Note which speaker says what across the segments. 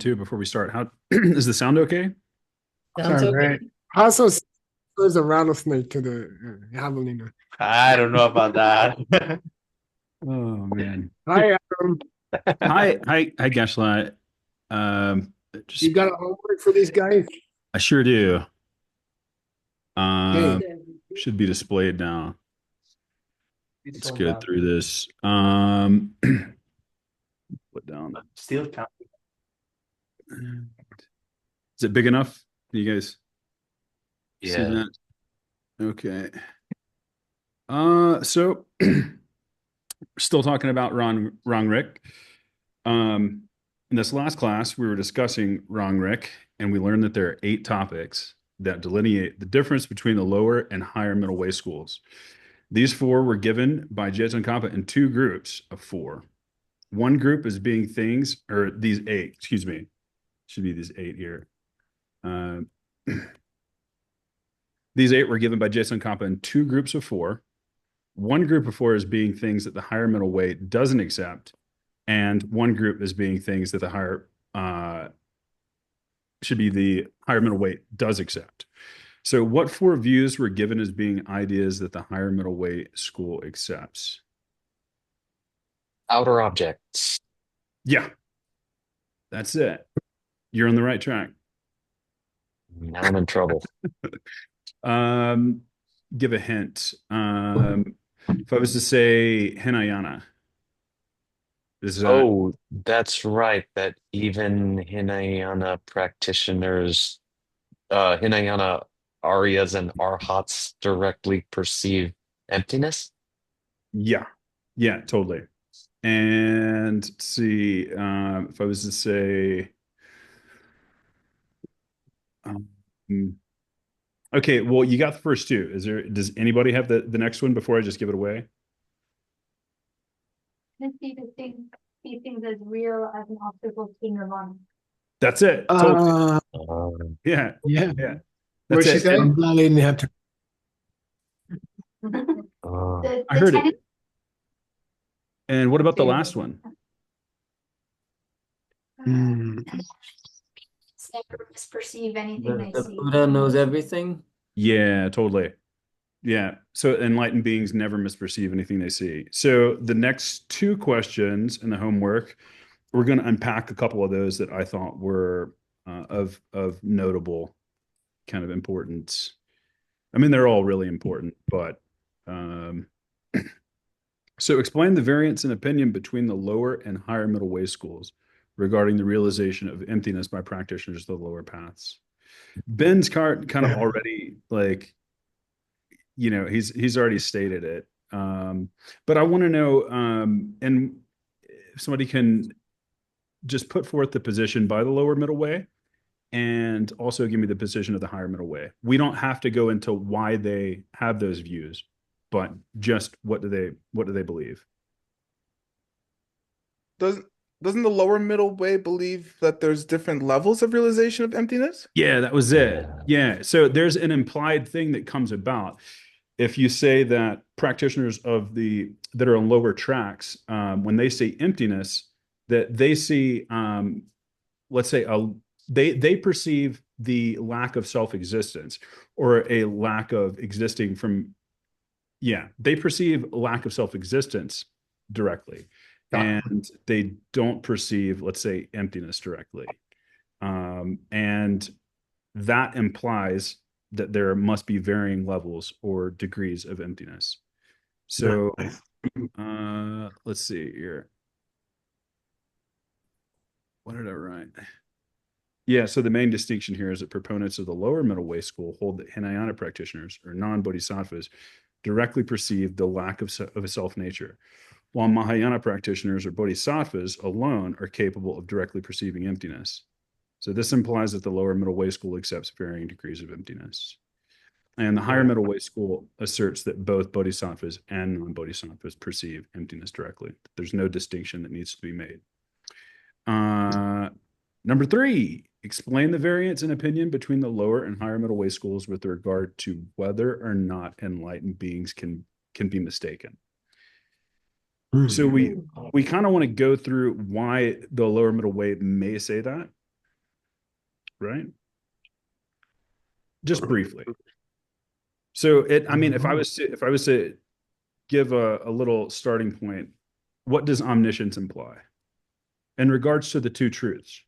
Speaker 1: too before we start. How is the sound okay?
Speaker 2: Sounds
Speaker 3: Sounds
Speaker 2: okay.
Speaker 3: great. Also, there's a rattlesnake to the javelina.
Speaker 2: I don't know about that.
Speaker 1: Oh man.
Speaker 3: Hi, Adam.
Speaker 1: Hi, Gashla.
Speaker 3: You
Speaker 1: Just
Speaker 3: got a homework for these guys?
Speaker 1: I sure do.
Speaker 3: Okay.
Speaker 1: Should be displayed now.
Speaker 2: It's
Speaker 1: Let's
Speaker 2: so
Speaker 1: go
Speaker 2: loud.
Speaker 1: through this. Put down.
Speaker 2: Still counting.
Speaker 1: Is it big enough? Can you guys see
Speaker 2: Yeah.
Speaker 1: that? Okay. So still talking about wrong Rick. In this last class, we were discussing wrong Rick, and we learned that there are 8 topics that delineate the difference between the lower and higher middle way schools. These 4 were given by Jetson Kappa in 2 groups of 4. One group is being things, or these 8, excuse me, should be these 8 here. Uh, these 8 were given by Jetson Kappa in 2 groups of 4. One group of 4 is being things that the higher middle way doesn't accept, and one group is being things that the higher should be the higher middle way does accept. So what 4 views were given as being ideas that the higher middle way school accepts?
Speaker 4: Outer objects.
Speaker 1: Yeah, that's it. You're on the right track.
Speaker 4: Now I'm in trouble.
Speaker 1: Um, give a hint. If I was to say Hinayana, is that
Speaker 4: Oh, that's right. That even Hinayana practitioners, Hinayana Aryas and Arhats directly perceive emptiness.
Speaker 1: yeah, yeah, totally. And let's see, if I was to say, um, okay, well, you got the first 2. Does anybody have the next one before I just give it away?
Speaker 5: And see things as real as an obstacle to nirvana.
Speaker 1: That's it. Totally.
Speaker 4: Um,
Speaker 1: Yeah.
Speaker 3: Yeah.
Speaker 1: Yeah.
Speaker 3: What
Speaker 1: That's
Speaker 3: she
Speaker 1: it.
Speaker 3: said? I'm glad I didn't have to.
Speaker 4: uh,
Speaker 1: I heard it. And what about the last one?
Speaker 3: Hmm.
Speaker 5: Never misperceive anything they
Speaker 2: The
Speaker 5: see.
Speaker 2: Buddha knows everything.
Speaker 1: Yeah, totally. Yeah. So enlightened beings never misperceive anything they see. So the next 2 questions in the homework, we're going to unpack a couple of those that I thought were of notable kind of importance. I mean, they're all really important, but um, so explain the variance in opinion between the lower and higher middle way schools regarding the realization of emptiness by practitioners of the lower paths. Ben's kind of
Speaker 3: Yeah.
Speaker 1: already like, he's already stated it. But I want to know, and if somebody can just put forth the position by the lower middle way and also give me the position of the higher middle way. We don't have to go into why they have those views, but just what do they believe?
Speaker 6: Doesn't doesn't the lower middle way believe that there's different levels of realization of emptiness?
Speaker 1: Yeah, that was it.
Speaker 4: yeah.
Speaker 1: Yeah. So there's an implied thing that comes about if you say that practitioners that are on lower tracks, when they say emptiness, that they see, let's say, they perceive the lack of self-existence or a lack of existing from, yeah, they perceive lack of self-existence directly,
Speaker 3: Yeah.
Speaker 1: and they don't perceive, let's say, emptiness directly. And that implies that there must be varying levels or degrees of emptiness. So
Speaker 3: Nice.
Speaker 1: let's see here. What did I write? Yeah, so the main distinction here is that proponents of the lower middle way school hold that Hinayana practitioners or non-bodhisattvas directly perceive the lack of a self nature, while Mahayana practitioners or bodhisattvas alone are capable of directly perceiving emptiness. So this implies that the lower middle way school accepts varying degrees of emptiness. And the higher
Speaker 3: Yeah.
Speaker 1: middle way school asserts that both bodhisattvas and non-bodhisattvas perceive emptiness directly. There's no distinction that needs to be made. Number 3, explain the variance in opinion between the lower and higher middle way schools with regard to whether or not enlightened beings can be mistaken. So we kind of want to go through why the lower middle way may say that, right? Just briefly. So I mean, if I was to give a little starting point, what does omniscience imply in regards to the two truths?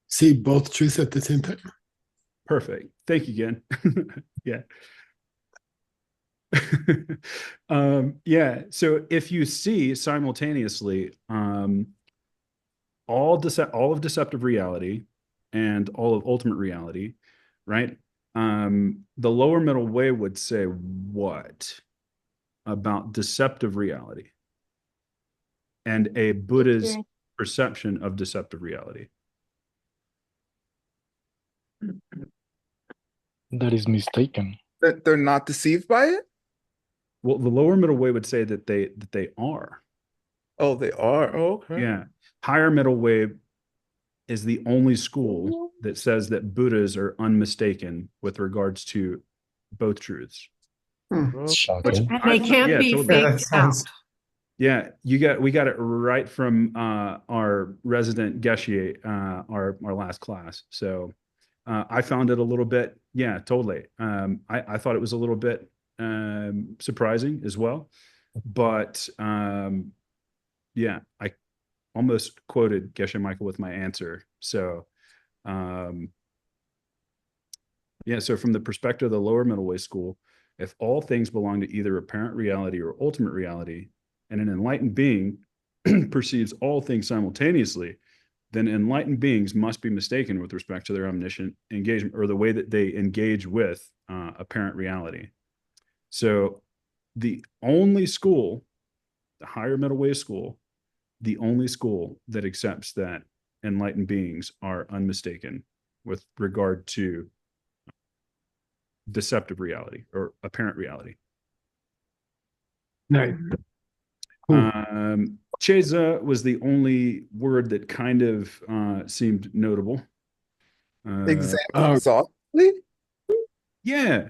Speaker 3: See both truths at the same time.
Speaker 1: Perfect. Thank you again. Yeah. Yeah. So if you see simultaneously all of deceptive reality and all of ultimate reality, right? The lower middle way would say what about deceptive reality and a Buddha's perception of deceptive reality?
Speaker 7: That is mistaken.
Speaker 6: That they're not deceived by it?
Speaker 1: Well, the lower middle way would say that they are.
Speaker 6: Oh, they are. Oh, okay.
Speaker 1: Yeah. Higher middle way is the only school that says that Buddhas are unmistaken with regards to both truths.
Speaker 4: Shocking.
Speaker 8: And they can't
Speaker 1: Yeah,
Speaker 8: be
Speaker 1: totally.
Speaker 3: Yeah, that
Speaker 8: faked out.
Speaker 3: sounds-
Speaker 1: Yeah, we got it right from our resident Geshe, our last class. So I found it a little bit, yeah, totally. I thought it was a little bit surprising as well, but yeah, I almost quoted Geshe Michael with my answer. So yeah, so from the perspective of the lower middle way school, if all things belong to either apparent reality or ultimate reality, and an enlightened being perceives all things simultaneously, then enlightened beings must be mistaken with respect to their omniscient engagement or the way that they engage with apparent reality. So the only school, the higher middle way school, the only school that accepts that enlightened beings are unmistaken with regard to deceptive reality or apparent reality.
Speaker 3: Right.
Speaker 1: Cheza was the only word that kind of seemed notable.
Speaker 6: Exotically?
Speaker 1: Yeah,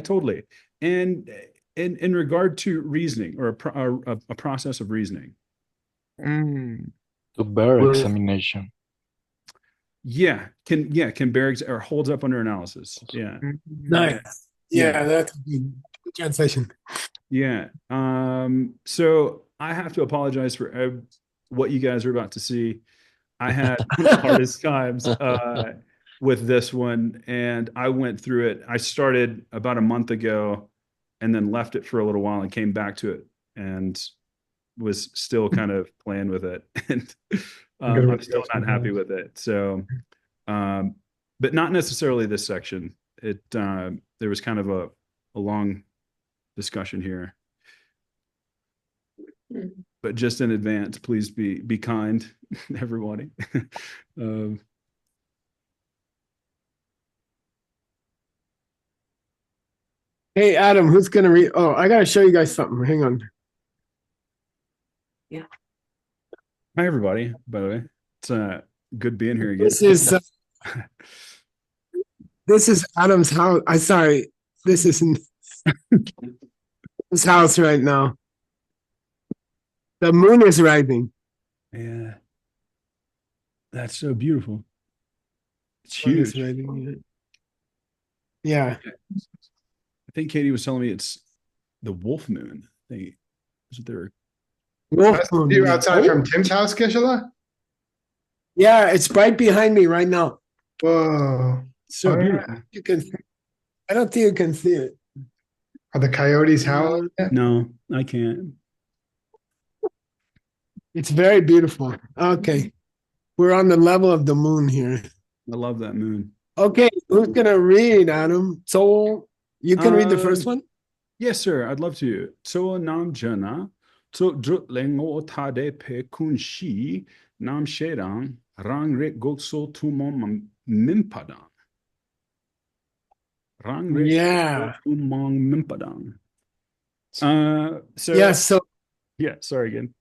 Speaker 1: totally. And in regard to reasoning or a process of reasoning.
Speaker 7: To bear examination.
Speaker 1: Yeah, can bear or holds up under analysis. Yeah.
Speaker 3: Nice. Yeah, that's a good translation.
Speaker 1: Yeah. So I have to apologize for what you guys are about to see. I had the hardest times with this one, and I went through it. I started about a month ago and then left it for a little while and came back to it and was still kind of playing with it. And I'm still not happy with it. So, but not necessarily this section. There was kind of a long discussion here. But just in advance, please be kind, everybody.
Speaker 3: Hey, Adam, who's gonna read? Oh, I gotta show you guys something. Hang on.
Speaker 1: Hi, everybody. By the way, it's good being here again.
Speaker 3: This is Adam's house. I'm sorry. This isn't his house right now. The moon is rising.
Speaker 1: Yeah, that's so beautiful. It's
Speaker 3: Moon is
Speaker 1: huge.
Speaker 3: rising, yeah.
Speaker 1: I think Katie was telling me it's the wolf moon. Is what they were.
Speaker 3: Wolf moon.
Speaker 9: You outside from Tim's house, Geshe?
Speaker 3: Yeah, it's right behind me right now.
Speaker 9: Whoa.
Speaker 1: So beautiful.
Speaker 3: You can. I don't think you can see it.
Speaker 9: Are the coyotes howling?
Speaker 1: No, I can't.
Speaker 3: It's very beautiful. Okay, we're on the level of the moon here.
Speaker 1: I love that moon.
Speaker 3: Okay, who's gonna read, Adam? So you can read the first one.
Speaker 1: Yes, sir. I'd love to. So nam jana, so drut lengo tade pe kun shi nam shedang rang rik gokso tumong mimpadang. Rang rik
Speaker 3: Yeah.
Speaker 1: tumong mimpadang. So
Speaker 3: Yes. So
Speaker 1: yeah. Sorry again.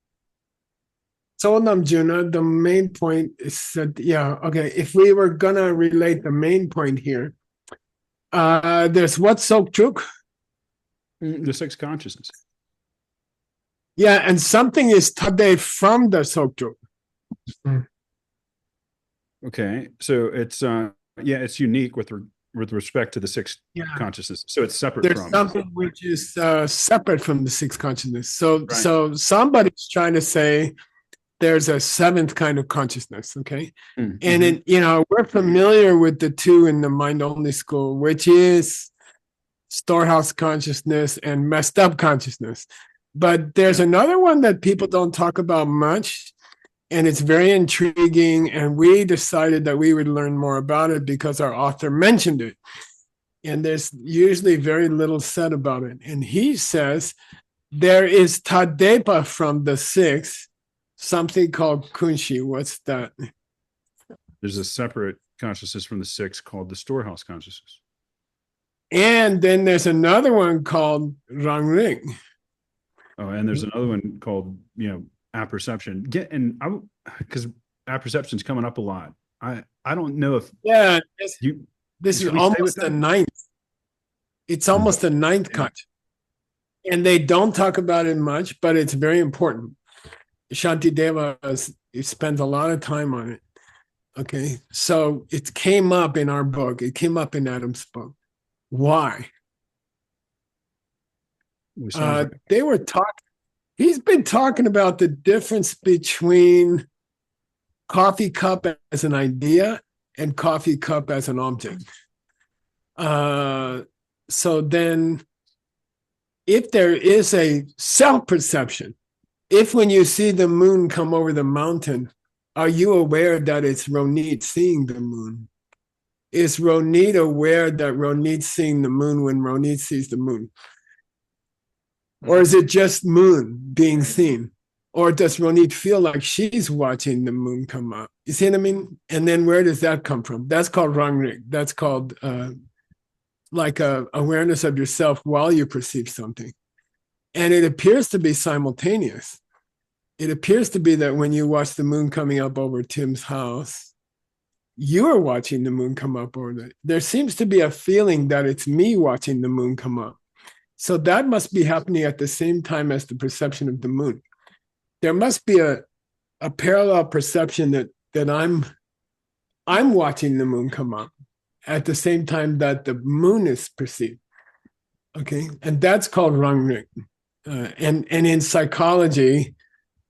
Speaker 3: Sonam Juna, the main point is that, yeah, okay, if we were gonna relate the main point here, there's what Sokchuk?
Speaker 1: The six consciousness.
Speaker 3: Yeah, and something is Tade from the Sokchuk.
Speaker 1: Okay, so it's yeah, it's unique with respect to the sixth
Speaker 3: Yeah.
Speaker 1: consciousness. So it's separate
Speaker 3: There's
Speaker 1: from.
Speaker 3: something which is separate from the sixth consciousness. So
Speaker 1: Right.
Speaker 3: so somebody's trying to say there's a seventh kind of consciousness, okay?
Speaker 1: Mm,
Speaker 3: And
Speaker 1: mhm.
Speaker 3: it, we're familiar with the two in the mind only school, which is storehouse consciousness and messed up consciousness. But there's another one that people don't talk about much, and it's very intriguing. And we decided that we would learn more about it because our author mentioned it. And there's usually very little said about it. And he says there is Tadepa from the sixth, something called Kunshi. What's that?
Speaker 1: There's a separate consciousness from the six called the storehouse consciousness.
Speaker 3: And then there's another one called Rangring.
Speaker 1: Oh, and there's another one called, apperception. Because apperception's coming up a lot. I don't know if
Speaker 3: Yeah,
Speaker 1: you
Speaker 3: this is
Speaker 1: should we stay with
Speaker 3: almost the
Speaker 1: that?
Speaker 3: ninth. It's almost the ninth
Speaker 1: Yeah.
Speaker 3: consciousness. And they don't talk about it much, but it's very important. Shantideva spends a lot of time on it. Okay, so it came up in our book. It came up in Adam's book. Why?
Speaker 1: We sound like-
Speaker 3: They were talking. He's been talking about the difference between coffee cup as an idea and coffee cup as an object. So then, if there is a self-perception, if when you see the moon come over the mountain, are you aware that it's Ronit seeing the moon? Is Ronit aware that Ronit's seeing the moon when Ronit sees the moon? Or is it just moon being seen? Or does Ronit feel like she's watching the moon come up? You see what I mean? And then where does that come from? That's called Rangrig. That's called like a awareness of yourself while you perceive something. And it appears to be simultaneous. It appears to be that when you watch the moon coming up over Tim's house, you're watching the moon come up over there. There seems to be a feeling that it's me watching the moon come up. So that must be happening at the same time as the perception of the moon. There must be a parallel perception that I'm watching the moon come up at the same time that the moon is perceived. Okay, and that's called Rangrig. And in psychology,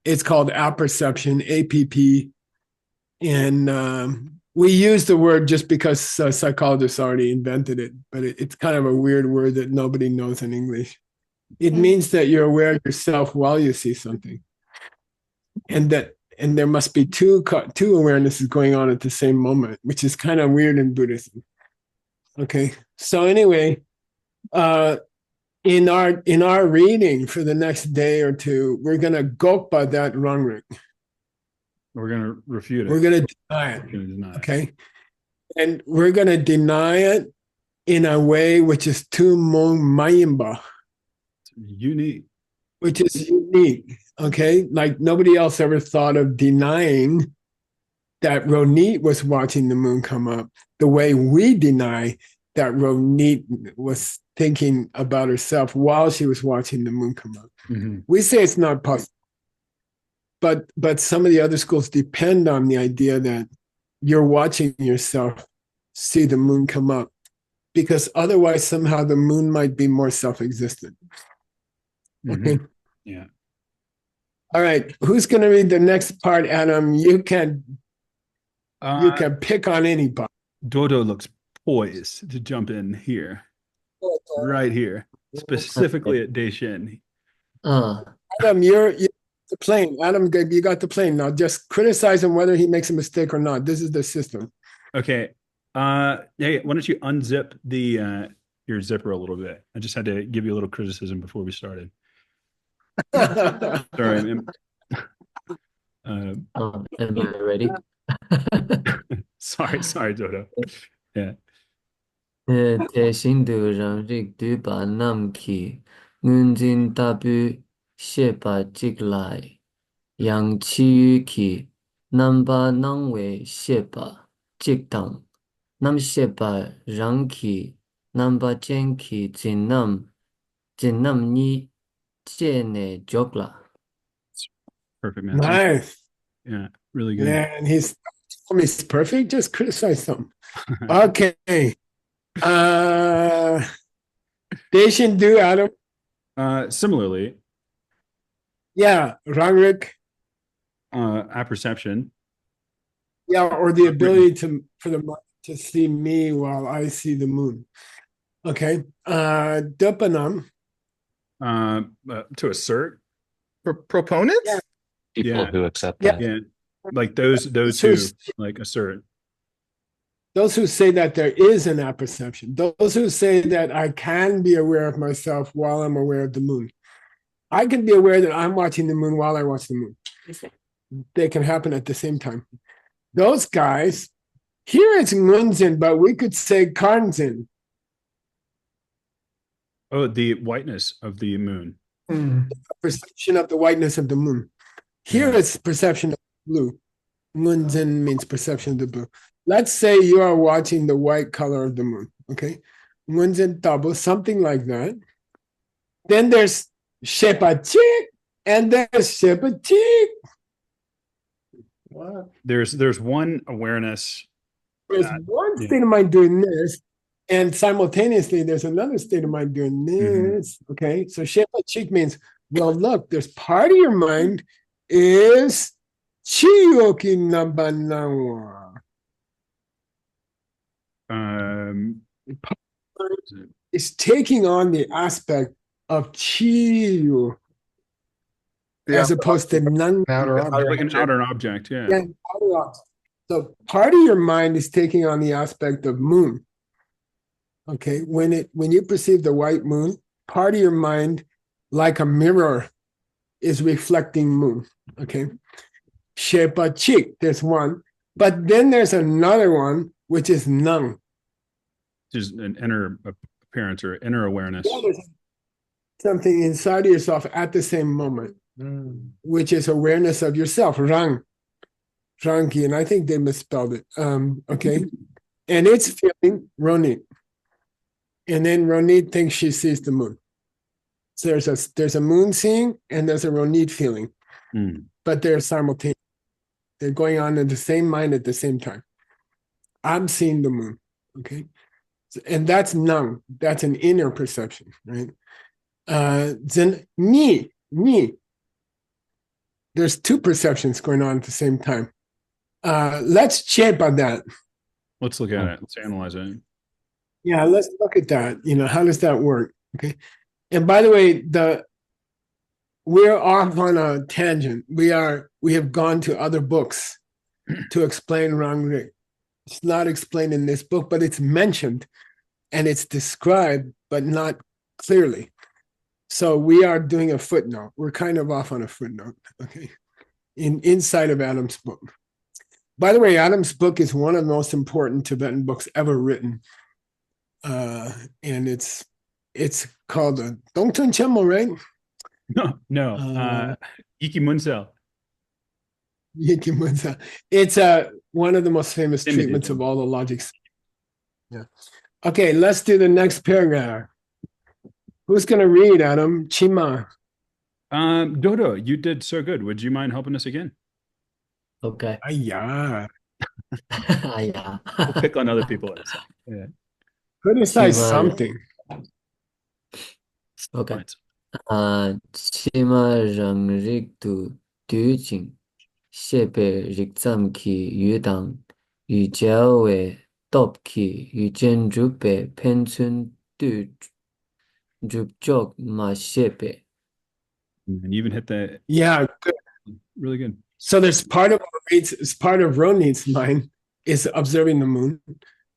Speaker 3: it's called apperception, APP. And we use the word just because psychologists already invented it, but it's kind of a weird word that nobody knows in English. It means that you're aware of yourself while you see something, and there must be two awarenesses going on at the same moment, which is kind of weird in Buddhism. Okay, so anyway, in our reading for the next day or two, we're gonna gokpa that Rangrig.
Speaker 1: We're going to refute it.
Speaker 3: We're gonna deny it.
Speaker 1: We're gonna deny it.
Speaker 3: Okay, and we're gonna deny it in a way which is tu mong mayimba,
Speaker 1: Unique.
Speaker 3: which is unique. Okay, like nobody else ever thought of denying that Ronit was watching the moon come up the way we deny that Ronit was thinking about herself while she was watching the moon come up.
Speaker 1: Mhm.
Speaker 3: We say it's not possible, but some of the other schools depend on the idea that you're watching yourself see the moon come up, because otherwise somehow the moon might be more self-existent. Okay.
Speaker 1: Mhm. Yeah.
Speaker 3: All right. Who's going to read the next part, Adam? You can pick on anybody.
Speaker 1: Dodo looks poised to jump in here, right here, specifically at Daishin.
Speaker 3: Adam, you're the plane. Adam, you got the plane. Now just criticize him whether he makes a mistake or not. This is the system.
Speaker 1: Okay. Hey, why don't you unzip your zipper a little bit? I just had to give you a little criticism before we started. Sorry, man.
Speaker 2: Am I ready?
Speaker 1: Sorry, Dodo. Yeah.
Speaker 2: 대신 드랑 두바 남키 문진 따부 셰바 찍라이 양치유키 남바 낭웨 셰바 찍당 남셰바 랑키 남바 젠키 진남니 제네 족라.
Speaker 1: Perfect, man.
Speaker 3: Nice.
Speaker 1: Yeah, really good.
Speaker 3: Man, he's It's perfect. Just criticize them. Okay. Dacian do Adam.
Speaker 1: Similarly,
Speaker 3: Yeah, Rangrik.
Speaker 1: apperception.
Speaker 3: Yeah, or the ability for the mind to see me while I see the moon. Okay. Dupanam.
Speaker 1: To assert.
Speaker 6: Proponents?
Speaker 3: Yeah.
Speaker 4: People
Speaker 1: Yeah.
Speaker 4: who accept
Speaker 3: Yeah.
Speaker 4: that.
Speaker 1: Yeah, like those
Speaker 3: So
Speaker 1: who like assert.
Speaker 3: those who say that there is an apperception, those who say that I can be aware of myself while I'm aware of the moon. I can be aware that I'm watching the moon while I watch the moon. They can happen at the same time. Those guys, here it's Ngunzin, but we could say Karnzin.
Speaker 1: Oh, the whiteness of the moon.
Speaker 3: Perception of the whiteness of the moon. Here it's perception of blue. Ngunzin means perception of the blue. Let's say you are watching the white color of the moon. Okay. Ngunzin double, something like that. Then there's Shepa Chik, and there's Shepa Chik. Wow.
Speaker 1: There's one awareness.
Speaker 3: There's one state of mind doing this, and simultaneously there's another state of mind doing this. Okay, so Shepa Chik means, well, look, there's part of your mind is Chiyoki Nabanawa. It's taking on the aspect of Chiyu as opposed to Nang.
Speaker 1: Like an outer object, yeah.
Speaker 3: Yeah, outer object. So part of your mind is taking on the aspect of moon. Okay, when you perceive the white moon, part of your mind, like a mirror, is reflecting moon. Okay, Shepa Chik, there's one, but then there's another one which is Nang.
Speaker 1: Just an inner appearance or inner awareness.
Speaker 3: Yeah, there's something inside of yourself at the same moment, which is awareness of yourself, Rang. Rangi, and I think they misspelled it. Okay. And it's feeling Ronit. And then Ronit thinks she sees the moon. So there's a moon seeing and there's a Ronit feeling. But they're simultaneous. They're going on in the same mind at the same time. I'm seeing the moon. Okay. And that's Nang. That's an inner perception, right? Then me. There's two perceptions going on at the same time. Let's chat about that.
Speaker 1: Let's look at it. Let's analyze it.
Speaker 3: Yeah, let's look at that. How does that work? Okay. And by the way, we're off on a tangent. We have gone to other books to explain Rangrik. It's not explained in this book, but it's mentioned and it's described, but not clearly. So we are doing a footnote. We're kind of off on a footnote, okay, inside of Adam's book. By the way, Adam's book is one of the most important Tibetan books ever written. And it's called Dongtun Chemo, right?
Speaker 1: No. Iki Munsel.
Speaker 3: It's one of the most famous treatments of all the logics. Yeah. Okay, let's do the next paragraph. Who's going to read, Adam? Chima.
Speaker 1: Dodo, you did so good. Would you mind helping us again?
Speaker 2: Okay.
Speaker 3: Yeah.
Speaker 2: Yeah.
Speaker 1: We'll pick on other people. Yeah.
Speaker 3: Criticize
Speaker 2: Chima.
Speaker 3: something.
Speaker 2: Okay. Chima Rangrik tu Dujing Shepe Rikzam ki Yudang Yu Jiao we Top ki Yu Jen Jupe Penchun Du Jup Jok Ma Shepe.
Speaker 1: And you even hit that.
Speaker 3: Yeah, good.
Speaker 1: Really good.
Speaker 3: So there's part of Ronit's mind is observing the moon,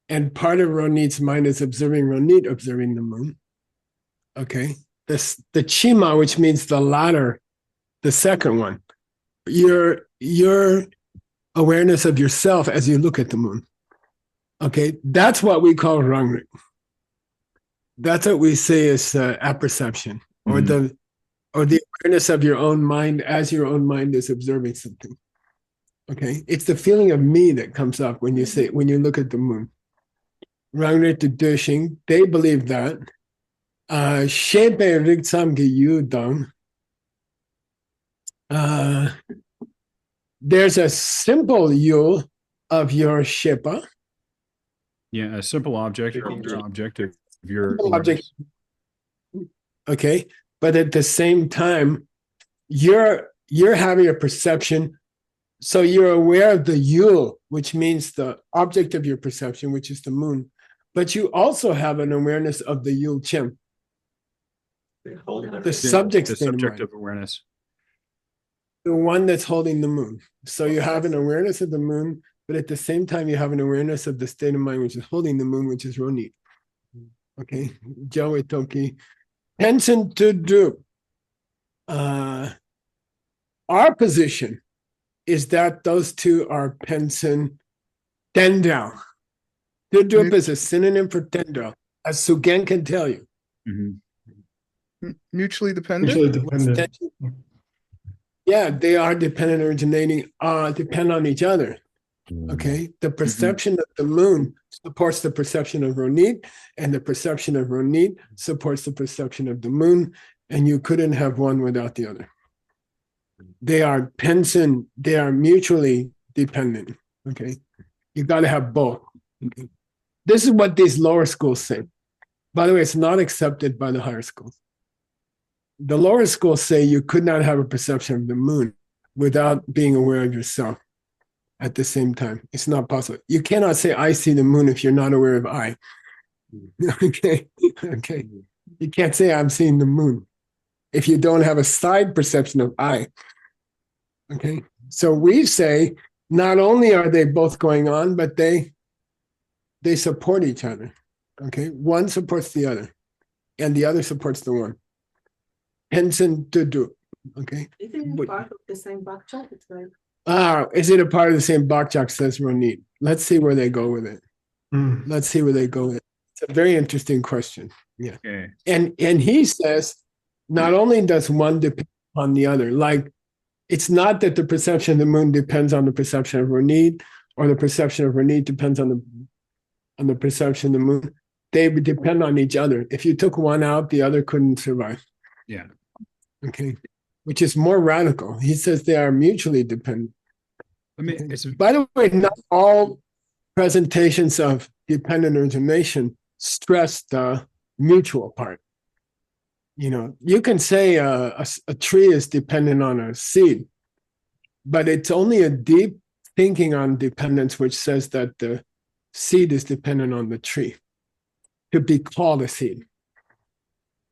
Speaker 3: and part of Ronit's mind is observing Ronit observing the moon. Okay, the Chima, which means the latter, the second one, your awareness of yourself as you look at the moon. Okay, that's what we call Rangrik. That's what we say is apperception, or the awareness of your own mind as your own mind is observing something. Okay, it's the feeling of me that comes up when you look at the moon. Rangrik to Dushing, they believe that. Shepe Rigtsam Ge Yudang. There's a simple yul of your Shepa.
Speaker 1: Yeah, a simple object or object of your
Speaker 3: Simple object.
Speaker 1: awareness.
Speaker 3: Okay. But at the same time, you're having a perception. So you're aware of the yul, which means the object of your perception, which is the moon. But you also have an awareness of the yul chen, the subject
Speaker 1: The
Speaker 3: state of
Speaker 1: subject
Speaker 3: mind,
Speaker 1: of awareness.
Speaker 3: the one that's holding the moon. So you have an awareness of the moon, but at the same time, you have an awareness of the state of mind, which is holding the moon, which is Ronit. Okay. Joe Toki. Henson to do. Our position is that those two are Penson Tendao. Dudup is a synonym for Tendao, as Sugen can tell you.
Speaker 6: Mutually dependent.
Speaker 9: Mutually dependent.
Speaker 3: Yeah, they are dependent originating, depend on each other. Okay. The perception of the moon supports the perception of Ronit, and the perception of Ronit supports the perception of the moon, and you couldn't have one without the other. They are Penson, they are mutually dependent. Okay. You got to have both. Okay. This is what these lower schools say. By the way, it's not accepted by the higher schools. The lower schools say you could not have a perception of the moon without being aware of yourself at the same time. It's not possible. You cannot say, I see the moon if you're not aware of I. Okay. Okay. You can't say, I'm seeing the moon if you don't have a side perception of I. Okay. So we say, not only are they both going on, but they support each other. Okay. One supports the other, and the other supports the one. Henson to do. Okay.
Speaker 8: Isn't it part of the same bakchak? It's like
Speaker 3: Is it a part of the same bakchak, says Ronit? Let's see where they go with it. Let's see where they go with it. It's a very interesting question. Yeah.
Speaker 1: Okay.
Speaker 3: And he says, not only does one depend on the other, like it's not that the perception of the moon depends on the perception of Ronit, or the perception of Ronit depends on the perception of the moon. They depend on each other. If you took one out, the other couldn't survive.
Speaker 1: Yeah.
Speaker 3: Okay. Which is more radical. He says they are mutually dependent.
Speaker 1: I mean, it's
Speaker 3: By the way, not all presentations of dependent origination stress the mutual part. You know, you can say a tree is dependent on a seed, but it's only a deep thinking on dependence which says that the seed is dependent on the tree to be called a seed.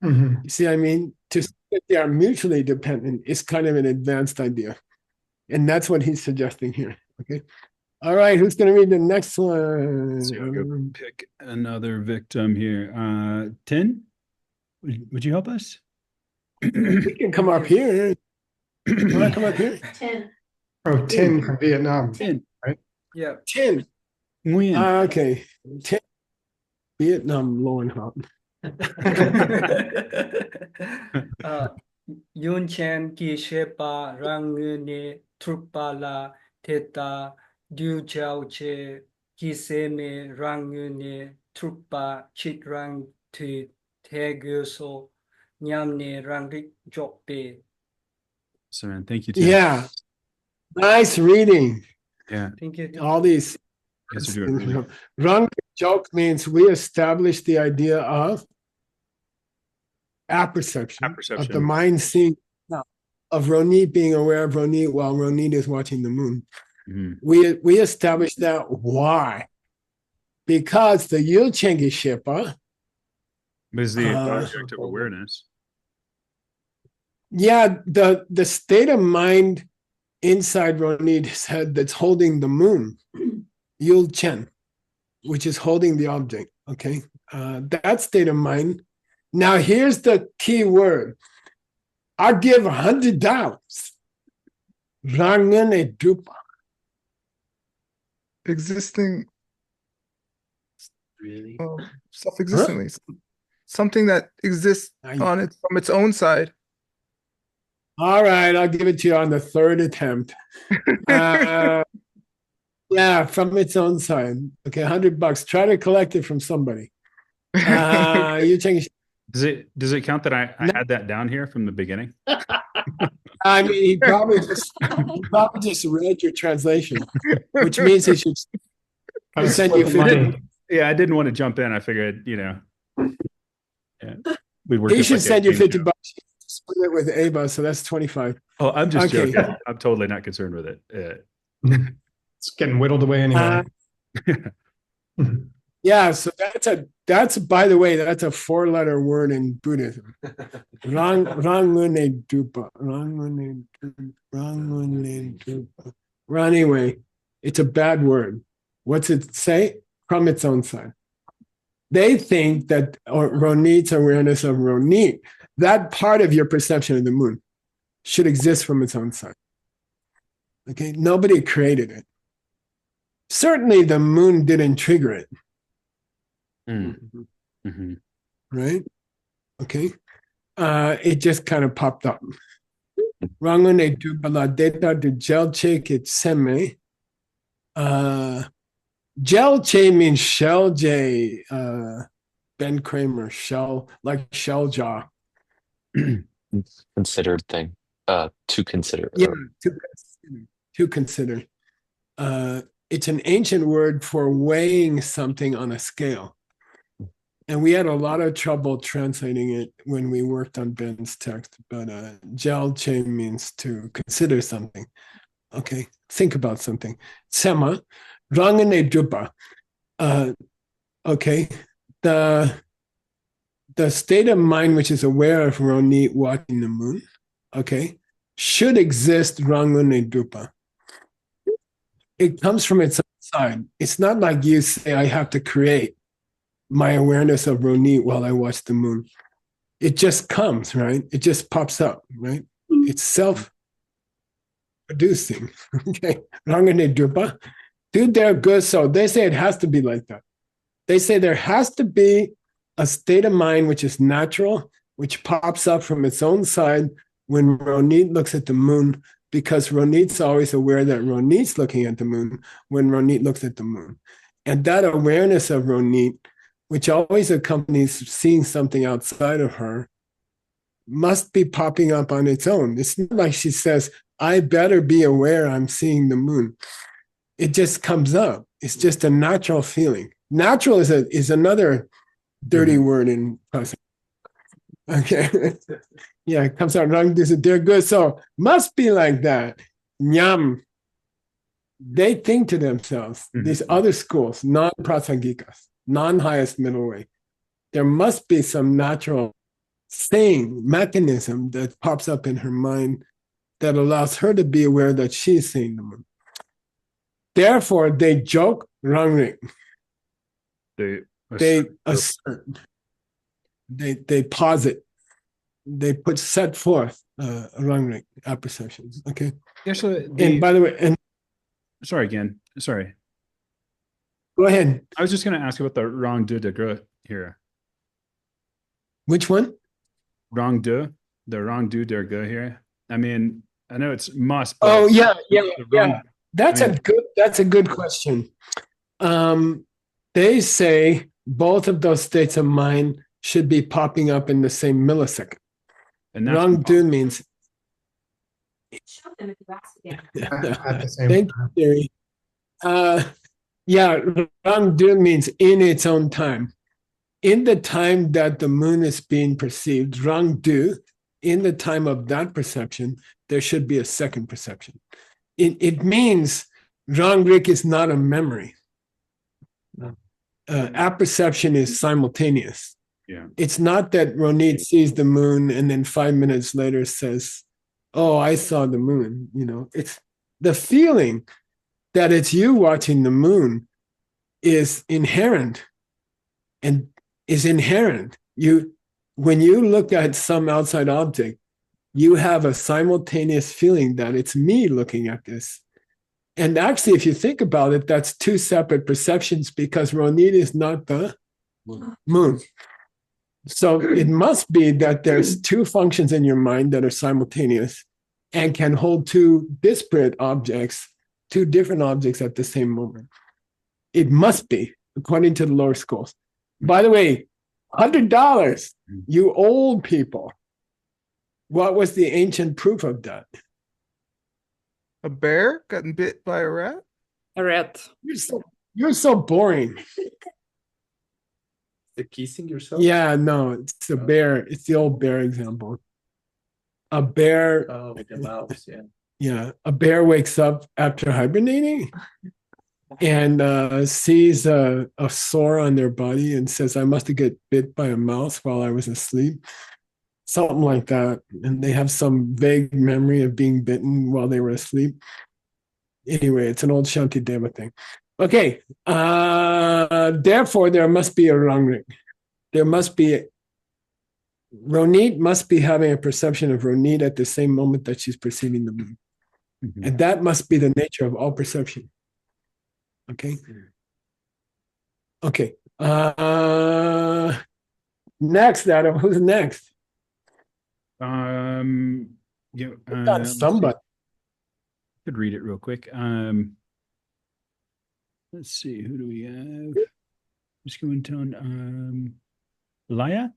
Speaker 3: You see what I mean? To say that they are mutually dependent is kind of an advanced idea. And that's what he's suggesting here. Okay. All right. Who's going to read the next one?
Speaker 1: so I'll go pick another victim here. Tin, would you help us?
Speaker 3: We can come up here. You want to come up here?
Speaker 5: 10.
Speaker 9: Oh, Tin from Vietnam.
Speaker 1: Tin.
Speaker 9: Right?
Speaker 8: yeah.
Speaker 3: 10.
Speaker 1: Nguyen.
Speaker 3: Okay. 10. Vietnam Lowenhaupt.
Speaker 8: Yun Chen Ki Shepa Rang Ne Trupa La Theta Du Chao Che Ki Se Me Rang Ne Trupa Chit Rang Tu Te Gyo Nyam Ne Rang Rik Jok Pe.
Speaker 1: So, man, thank you, Tin.
Speaker 3: Yeah. Nice reading.
Speaker 1: Yeah.
Speaker 8: Thank you.
Speaker 3: All these.
Speaker 1: Yes, you're doing really
Speaker 3: Rang joke means we establish the idea of apperception, of the mind seeing, of Ronit being aware of Ronit while Ronit is watching the moon. We established that. Why? Because the Yulchengi Shepa
Speaker 1: is the object of awareness.
Speaker 3: Yeah, the state of mind inside Ronit's head that's holding the moon, Yul Chen, which is holding the object. Okay, that state of mind. Now here's the key word. I'll give $100. Rangen drupa.
Speaker 6: Existing,
Speaker 2: Really?
Speaker 6: self-existently, something that exists on it from its own side.
Speaker 3: All right, I'll give it to you on the third attempt. Yeah, from its own side. Okay, $100. Try to collect it from somebody. You change.
Speaker 1: Does it count that I had that down here from the beginning?
Speaker 3: I mean, he probably just read your translation, which means he should
Speaker 9: Kind of
Speaker 3: send
Speaker 9: split
Speaker 3: you
Speaker 9: the
Speaker 3: 50.
Speaker 9: money.
Speaker 1: Yeah, I didn't want to jump in. I figured, yeah, we'd work
Speaker 3: He
Speaker 1: this
Speaker 3: should
Speaker 1: like a
Speaker 3: send you
Speaker 1: game
Speaker 3: 50
Speaker 1: show.
Speaker 3: bucks. Split it with Ava, so that's 25.
Speaker 1: Oh, I'm just
Speaker 3: Okay.
Speaker 1: joking. I'm totally not concerned with it.
Speaker 9: It's getting whittled away anyway.
Speaker 3: Yeah, so that's by the way, that's a 4-letter word in Buddhism. Rangune dupa. Well, anyway, it's a bad word. What's it say? From its own side. They think that Ronit's awareness of Ronit, that part of your perception of the moon, should exist from its own side. Okay, nobody created it. Certainly the moon didn't trigger it.
Speaker 1: Mm-hmm.
Speaker 3: Right? Okay. It just kind of popped up. Rangune dupala data de gelche kit seme. Gelche means shell J, Ben Kramer, shell, like shell jaw.
Speaker 4: Considered thing. To consider.
Speaker 3: Yeah, to consider. It's an ancient word for weighing something on a scale. And we had a lot of trouble translating it when we worked on Ben's text, but gelche means to consider something. Okay, think about something. Sema, rangane dupa. Okay, the state of mind which is aware of Ronit watching the moon, okay, should exist rangane dupa. It comes from its side. It's not like you say, I have to create my awareness of Ronit while I watch the moon. It just comes, right? It just pops up, right? It's self-producing. Okay. Rangane dupa. Do their good so. They say it has to be like that. They say there has to be a state of mind which is natural, which pops up from its own side when Ronit looks at the moon, because Ronit's always aware that Ronit's looking at the moon when Ronit looks at the moon. And that awareness of Ronit, which always accompanies seeing something outside of her, must be popping up on its own. It's not like she says, I better be aware I'm seeing the moon. It just comes up. It's just a natural feeling. Natural is another dirty word in Pasig. Okay. Yeah, it comes out wrong. They're good. So must be like that. Nyam. They think to themselves, these other schools, non-prasangikas, non-highest middle way, there must be some natural thing, mechanism that pops up in her mind that allows her to be aware that she's seeing the moon. Therefore, they joke rangrik. They assert. They posit. They set forth rangrik apperceptions. Okay.
Speaker 1: Actually,
Speaker 3: and by the way, and
Speaker 1: sorry again. Sorry.
Speaker 3: Go ahead.
Speaker 1: I was just going to ask about the rang de gre here.
Speaker 3: Which one?
Speaker 1: Rang de, the rang du der ge here. I mean, I know it's must.
Speaker 3: Oh yeah. That's a good question. They say both of those states of mind should be popping up in the same millisecond.
Speaker 1: And
Speaker 3: Rang du means.
Speaker 9: At the same
Speaker 3: Thank you, Theory. Rang du means in its own time. In the time that the moon is being perceived, rang du, in the time of that perception, there should be a second perception. It means rangrik is not a memory. Apperception is simultaneous.
Speaker 1: Yeah.
Speaker 3: It's not that Ronit sees the moon and then 5 minutes later says, oh, I saw the moon. It's the feeling that it's you watching the moon is inherent and is inherent. When you look at some outside object, you have a simultaneous feeling that it's me looking at this. And actually, if you think about it, that's two separate perceptions because Ronit is not the moon. So it must be that there's two functions in your mind that are simultaneous and can hold two disparate objects, two different objects at the same moment. It must be, according to the lower schools. By the way, $100, you old people. What was the ancient proof of that?
Speaker 6: A bear gotten bit by a rat?
Speaker 10: A rat.
Speaker 3: You're so boring.
Speaker 9: The kissing yourself?
Speaker 3: Yeah, no, it's the bear. It's the old bear example. A bear.
Speaker 9: Oh, with the mouse, yeah.
Speaker 3: Yeah, a bear wakes up after hibernating and sees a sore on their body and says, I must have get bit by a mouse while I was asleep. Something like that. And they have some vague memory of being bitten while they were asleep. Anyway, it's an old Shantideva thing. Okay, therefore there must be a Rangrik. There must be Ronit must be having a perception of Ronit at the same moment that she's perceiving the moon.
Speaker 1: Mhm.
Speaker 3: And that must be the nature of all perception. Okay. Okay. Next, Adam, who's next?
Speaker 1: Yeah,
Speaker 3: Got somebody.
Speaker 1: could read it real quick. Let's see, who do we have? Just going down. Laya?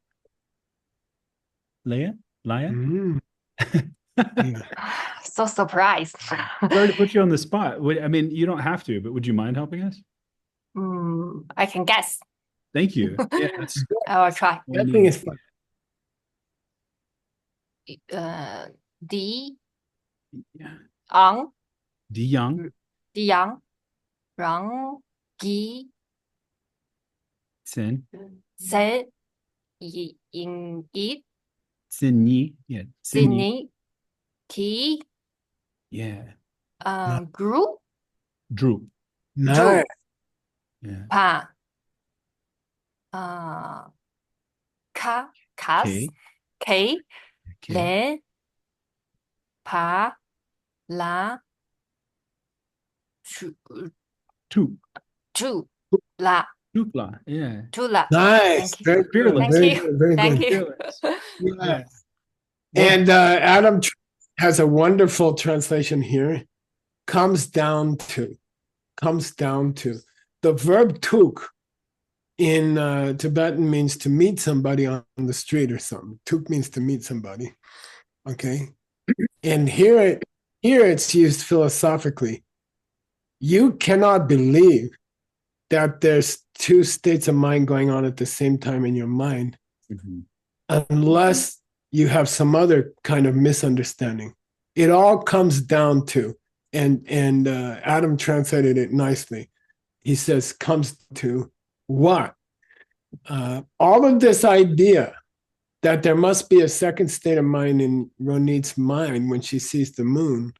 Speaker 1: Laya?
Speaker 3: Mm.
Speaker 11: So surprised.
Speaker 1: Sorry to put you on the spot. I mean, you don't have to, but would you mind helping us?
Speaker 11: I can guess.
Speaker 1: Thank you. Yeah, that's
Speaker 11: I will try.
Speaker 3: Nothing is fun.
Speaker 11: Di
Speaker 1: yeah.
Speaker 11: Ang
Speaker 1: Di Yang,
Speaker 11: Yang Rang Gi
Speaker 1: Sin,
Speaker 11: Se Yin Yi
Speaker 1: Sin Yi. Yeah. Sin Yi.
Speaker 11: Sini Ti
Speaker 1: Yeah.
Speaker 11: Gru
Speaker 1: Drew.
Speaker 3: Nice.
Speaker 1: Yeah.
Speaker 11: Pa Kas
Speaker 1: Okay.
Speaker 11: K
Speaker 1: Okay.
Speaker 11: Le Pa La Chu
Speaker 1: Two.
Speaker 11: Chu La
Speaker 1: Tukla. Yeah.
Speaker 11: Chula.
Speaker 3: Nice.
Speaker 11: Thank you.
Speaker 3: Very good.
Speaker 1: Fearless.
Speaker 3: Very
Speaker 11: Thank you.
Speaker 3: good. Very
Speaker 11: Thank
Speaker 3: good.
Speaker 11: you.
Speaker 1: Fearless.
Speaker 3: Yeah.
Speaker 1: Yeah.
Speaker 3: And Adam has a wonderful translation here. Comes down to. The verb tuk in Tibetan means to meet somebody on the street or something. Tuk means to meet somebody. Okay. And here it's used philosophically. You cannot believe that there's two states of mind going on at the same time in your mind
Speaker 1: Mhm.
Speaker 3: unless you have some other kind of misunderstanding. It all comes down to, and Adam translated it nicely. He says, comes to what? All of this idea that there must be a second state of mind in Ronit's mind when she sees the moon,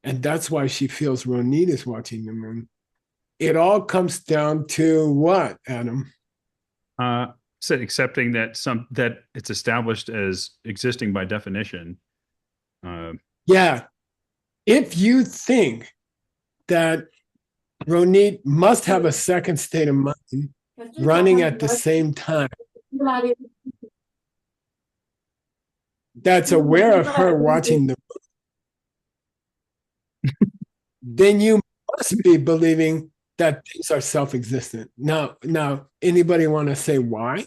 Speaker 3: and that's why she feels Ronit is watching the moon. It all comes down to what, Adam?
Speaker 1: Said accepting that that it's established as existing by definition.
Speaker 3: Yeah. If you think that Ronit must have a second state of mind running at the same time that's aware of her watching the moon, then you must be believing that things are self-existent. Now, anybody want to say why?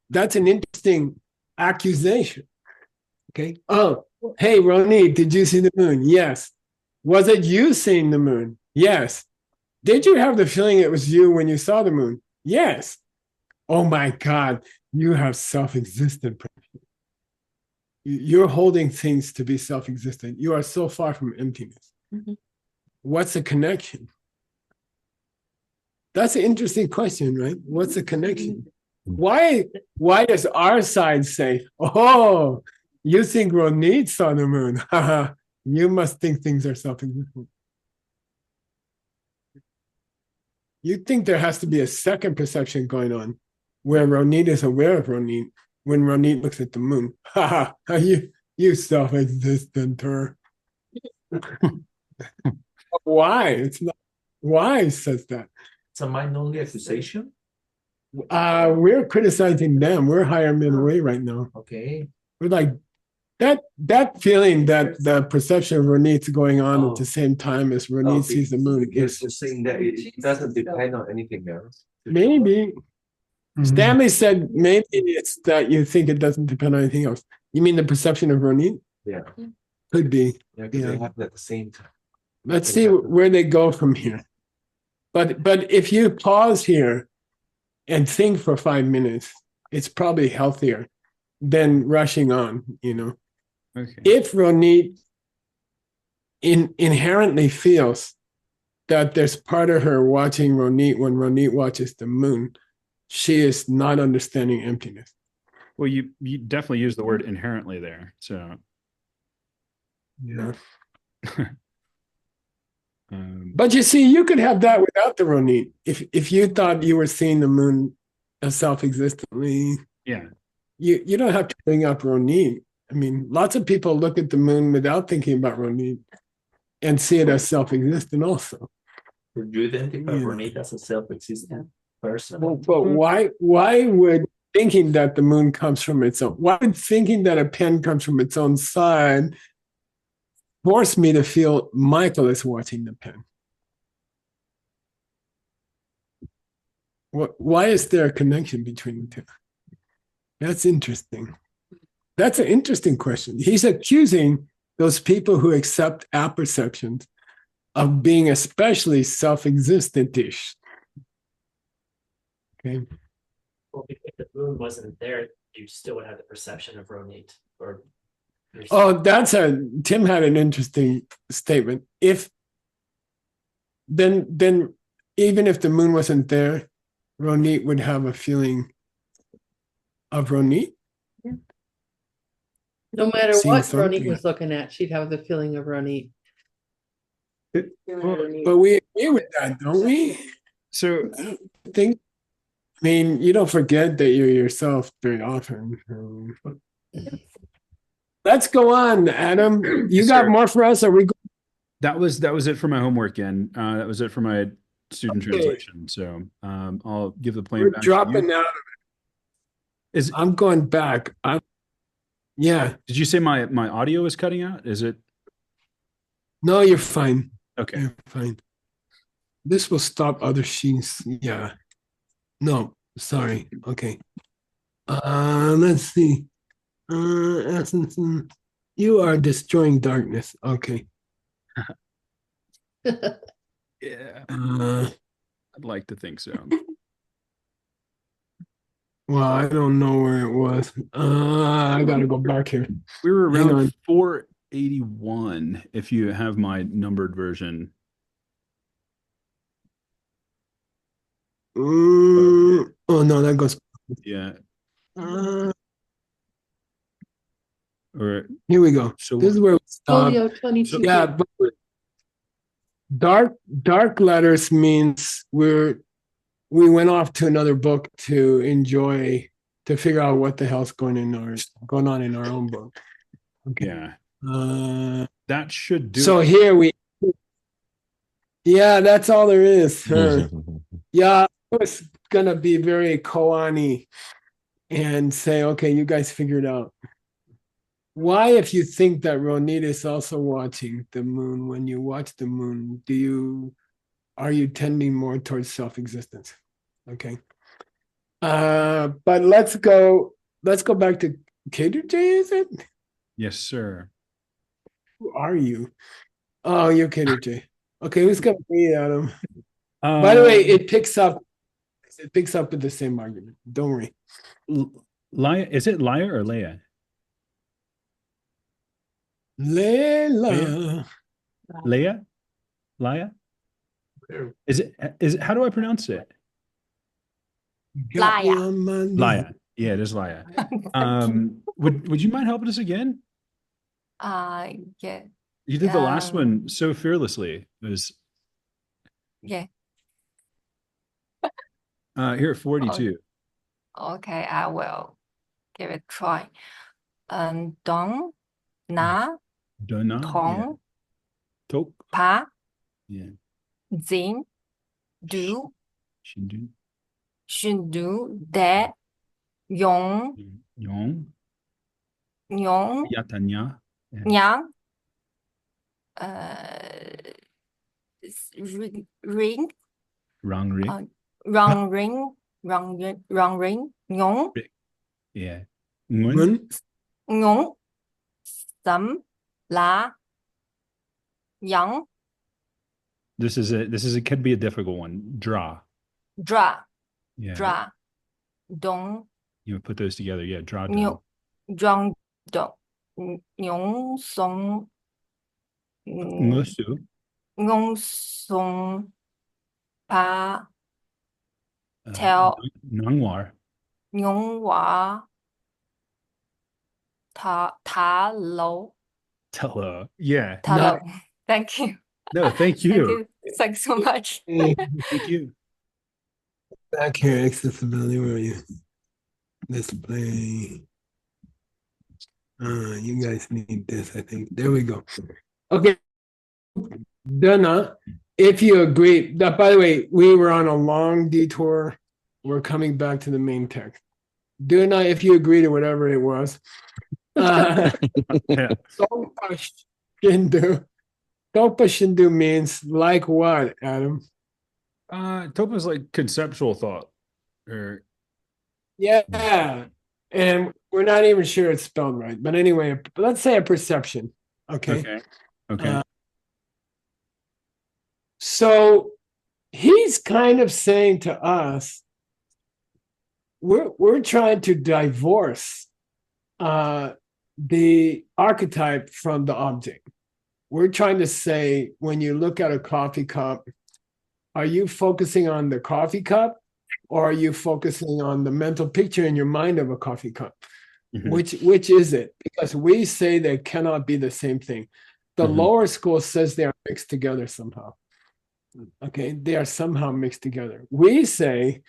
Speaker 3: That's an interesting accusation. Okay. Oh, hey, Ronit, did you see the moon? Yes. Was it you seeing the moon? Yes. Did you have the feeling it was you when you saw the moon? Yes. Oh my God, you have self-existent perception. You're holding things to be self-existent. You are so far from emptiness.
Speaker 11: Mhm.
Speaker 3: What's the connection? That's an interesting question, right? What's the connection? Why does our side say, oh, you think Ronit saw the moon? You must think things are self-existent. You think there has to be a second perception going on where Ronit is aware of Ronit when Ronit looks at the moon. You self-existenter. Why? It's not. Why says that?
Speaker 9: It's a mind-only accusation.
Speaker 3: We're criticizing them. We're higher middle way right now.
Speaker 9: Okay.
Speaker 3: We're like that feeling that the perception of Ronit's going on at the same time as Ronit sees the moon.
Speaker 9: You're saying that it doesn't depend on anything else.
Speaker 3: Maybe. Stanley said maybe it's that you think it doesn't depend on anything else. You mean the perception of Ronit?
Speaker 9: Yeah.
Speaker 3: Could be.
Speaker 9: Yeah, because
Speaker 3: Yeah.
Speaker 9: they happen at the same time.
Speaker 3: Let's see where they go from here. But if you pause here and think for 5 minutes, it's probably healthier than rushing on, you know.
Speaker 1: Okay.
Speaker 3: If Ronit inherently feels that there's part of her watching Ronit when Ronit watches the moon, she is not understanding emptiness.
Speaker 1: Well, you definitely use the word inherently there. So
Speaker 3: Yeah.
Speaker 1: um,
Speaker 3: But you see, you could have that without the Ronit. If you thought you were seeing the moon as self-existently,
Speaker 1: yeah.
Speaker 3: you don't have to bring up Ronit. I mean, lots of people look at the moon without thinking about Ronit and see it as self-existent also.
Speaker 9: Would you identify
Speaker 3: Yeah.
Speaker 9: Ronit as a self-existent person?
Speaker 3: But why would thinking that the moon comes from its own, why would thinking that a pen comes from its own side force me to feel Michael is watching the pen? Why is there a connection between the two? That's interesting. That's an interesting question. He's accusing those people who accept apperceptions of being especially self-existent-ish. Okay.
Speaker 10: Well, if the moon wasn't there, you still would have the perception of Ronit. Or
Speaker 3: Oh, Tim had an interesting statement. Then even if the moon wasn't there, Ronit would have a feeling of Ronit.
Speaker 12: No matter
Speaker 3: Seeing
Speaker 12: what
Speaker 3: something.
Speaker 12: Ronit was looking at, she'd have the feeling of Ronit.
Speaker 3: But we agree with that, don't we?
Speaker 1: So
Speaker 3: I mean, you don't forget that you're yourself very often. Let's go on, Adam. You
Speaker 1: Yes,
Speaker 3: got
Speaker 1: sir.
Speaker 3: more for us? Are we going?
Speaker 1: that was it for my homework, and that was it for my student
Speaker 3: Okay.
Speaker 1: translation. So I'll give the plane
Speaker 3: We're
Speaker 1: back to
Speaker 3: dropping
Speaker 1: you.
Speaker 3: out of it. I'm going back. Yeah.
Speaker 1: Did you say my audio is cutting out? Is it?
Speaker 3: No, you're fine.
Speaker 1: Okay.
Speaker 3: You're fine. This will stop other sheets. Yeah. No, sorry. Okay. Let's see. Essence, you are destroying darkness. Okay.
Speaker 1: Yeah.
Speaker 3: Uh,
Speaker 1: I'd like to think so.
Speaker 3: well, I don't know where it was. I gotta go back here.
Speaker 1: We were
Speaker 3: Hang
Speaker 1: around
Speaker 3: on.
Speaker 1: 481 if you have my numbered version.
Speaker 3: Oh no, that goes.
Speaker 1: Yeah.
Speaker 3: Uh,
Speaker 1: Or
Speaker 3: here we go.
Speaker 1: So
Speaker 3: This is where we stop.
Speaker 12: Folio 22.
Speaker 3: Yeah, but dark letters means we went off to another book to enjoy, to figure out what the hell's going on in our own book. Okay.
Speaker 1: Yeah. That should do
Speaker 3: So
Speaker 1: it.
Speaker 3: here yeah, that's all there is. Huh? Yeah, I was gonna be very koani and say, okay, you guys figure it out. Why, if you think that Ronit is also watching the moon, when you watch the moon, are you tending more towards self-existence? Okay. But let's go back to Kader J, is it?
Speaker 1: Yes, sir.
Speaker 3: Who are you? Oh, you're Kader J. Okay, who's gonna be Adam? By the way, it picks up with the same argument. Don't worry.
Speaker 1: Leia, is it Leia or Leia?
Speaker 3: Leila.
Speaker 1: Leia? Leia? Is it how do I pronounce it?
Speaker 3: Got me
Speaker 11: Laia.
Speaker 3: on my knee.
Speaker 1: Leia. Yeah, it is Leia. Would you mind helping us again?
Speaker 11: Yeah.
Speaker 1: You did the last one so fearlessly. It was
Speaker 11: Yeah.
Speaker 1: here at 42.
Speaker 11: Okay, I will give it a try. Dong, na,
Speaker 1: Donna. Yeah.
Speaker 11: tong,
Speaker 1: Tok.
Speaker 11: pa,
Speaker 1: Yeah.
Speaker 11: zin, du,
Speaker 1: Shindu.
Speaker 11: shindu, de, yong,
Speaker 1: Yong.
Speaker 11: yong,
Speaker 1: Yatanya. Yeah.
Speaker 11: nyang, ring,
Speaker 1: Rang Ri.
Speaker 11: rong ring, rong ring, nhốn,
Speaker 1: Yeah.
Speaker 3: Mun.
Speaker 11: nhốn, sấm, lá, young,
Speaker 1: This is it could be a difficult one. Draw.
Speaker 11: dra,
Speaker 1: Yeah.
Speaker 11: dra, dong,
Speaker 1: You would put those together. Yeah. Draw.
Speaker 11: nhốn, dong, dong, nhốn sông,
Speaker 1: Musu.
Speaker 11: ngông sông, pa, theo,
Speaker 1: Nangwar.
Speaker 11: nhốn quả, thả lẩu,
Speaker 1: Tello. Yeah.
Speaker 11: thả lẩu. Thank you.
Speaker 1: No, thank
Speaker 11: Thank
Speaker 1: you.
Speaker 11: you. Thanks so much.
Speaker 1: Thank you.
Speaker 3: Back here, accessibility, where are you? Display. You guys need this, I think. There we go. Okay. Donna, if you agree, that by the way, we were on a long detour. We're coming back to the main text. Donna, if you agree to whatever it was.
Speaker 1: Yeah.
Speaker 3: Topa Shindu. Topa Shindu means like what, Adam?
Speaker 1: Topa is like conceptual thought. Or
Speaker 3: Yeah. And we're not even sure it's spelled right. But anyway, let's say a perception. Okay.
Speaker 1: Okay.
Speaker 3: So he's kind of saying to us, we're trying to divorce the archetype from the object. We're trying to say, when you look at a coffee cup, are you focusing on the coffee cup, or are you focusing on the mental picture in your mind of a coffee cup?
Speaker 1: Mhm.
Speaker 3: Which is it? Because we say they cannot be the same thing. The
Speaker 1: Mhm.
Speaker 3: lower school says they are mixed together somehow. Okay, they are somehow mixed together. We say,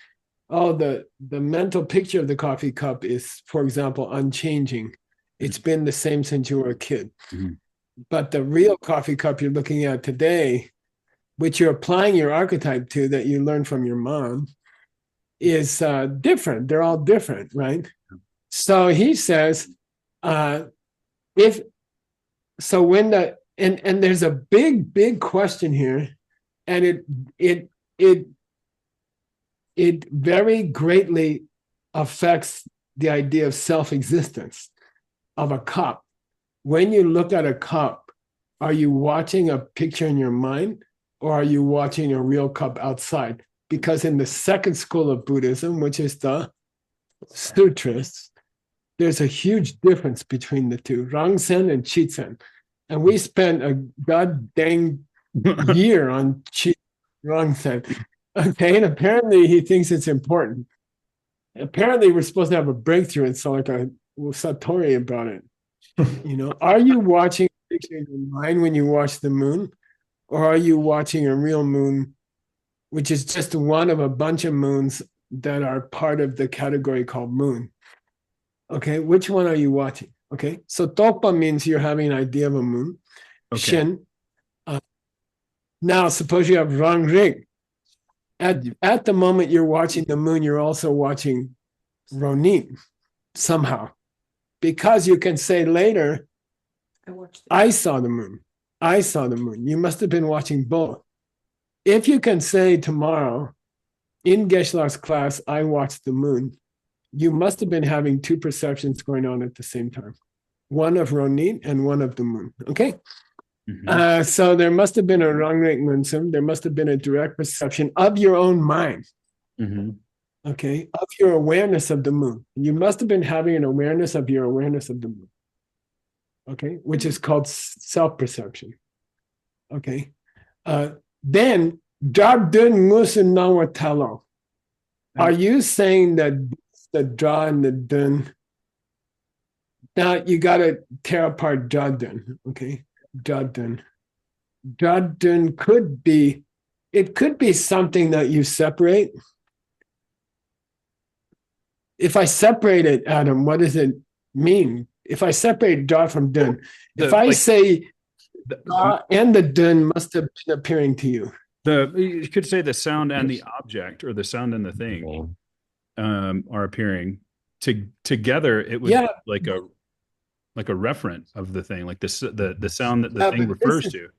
Speaker 3: oh, the mental picture of the coffee cup is, for example, unchanging. It's been the same since you were a kid.
Speaker 1: Mhm.
Speaker 3: But the real coffee cup you're looking at today, which you're applying your archetype to that you learned from your mom, is different. They're all different, right? So he says, if so, when the and there's a big question here, and it very greatly affects the idea of self-existence of a cup. When you look at a cup, are you watching a picture in your mind, or are you watching a real cup outside? Because in the second school of Buddhism, which is the sutras, there's a huge difference between the two, Rangsen and Chitzen. And we spent a god dang year on Rangsen. Okay, and apparently he thinks it's important. Apparently we're supposed to have a breakthrough and so like a satori about it. You know, are you watching a picture in your mind when you watch the moon, or are you watching a real moon, which is just one of a bunch of moons that are part of the category called moon? Okay, which one are you watching? Okay, so topa means you're having an idea of a moon.
Speaker 1: Okay.
Speaker 3: Shin. Now, suppose you have rang rig. At the moment you're watching the moon, you're also watching Ronin somehow, because you can say later, I saw the moon. I saw the moon. You must have been watching both. If you can say tomorrow, in Geshe-la's class, I watched the moon, you must have been having two perceptions going on at the same time, one of Ronin and one of the moon. Okay.
Speaker 1: Mhm.
Speaker 3: So there must have been a Rangrik Munsum. There must have been a direct perception of your own mind.
Speaker 1: Mhm.
Speaker 3: Okay, of your awareness of the moon. You must have been having an awareness of your awareness of the moon. Okay, which is called self-perception. Okay, then Dardun Musun Nawatalo. Are you saying that the Dra and the Dun? Now you got to tear apart Dardun. Okay, Dardun. Dardun could be, it could be something that you separate. If I separate it, Adam, what does it mean? If I separate Da from Dun, if I say Da and the Dun must have been appearing to you.
Speaker 1: You could say the sound and the object, or the sound and the thing, are appearing together. It would be like a referent of the thing, like the sound that the thing refers to.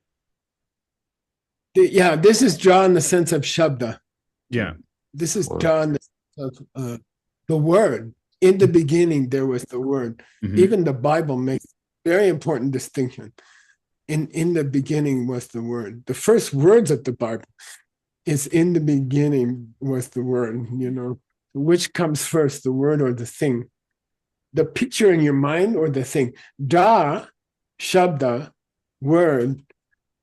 Speaker 3: Yeah, this is Dra in the sense of Shabda.
Speaker 1: Yeah.
Speaker 3: This is Dra in the of the word. In the beginning, there was the word.
Speaker 1: Mhm.
Speaker 3: Even the Bible makes a very important distinction. In the beginning was the word. The first words of the Bible is in the beginning was the word, which comes first, the word or the thing? The picture in your mind or the thing? Da, shabda, word,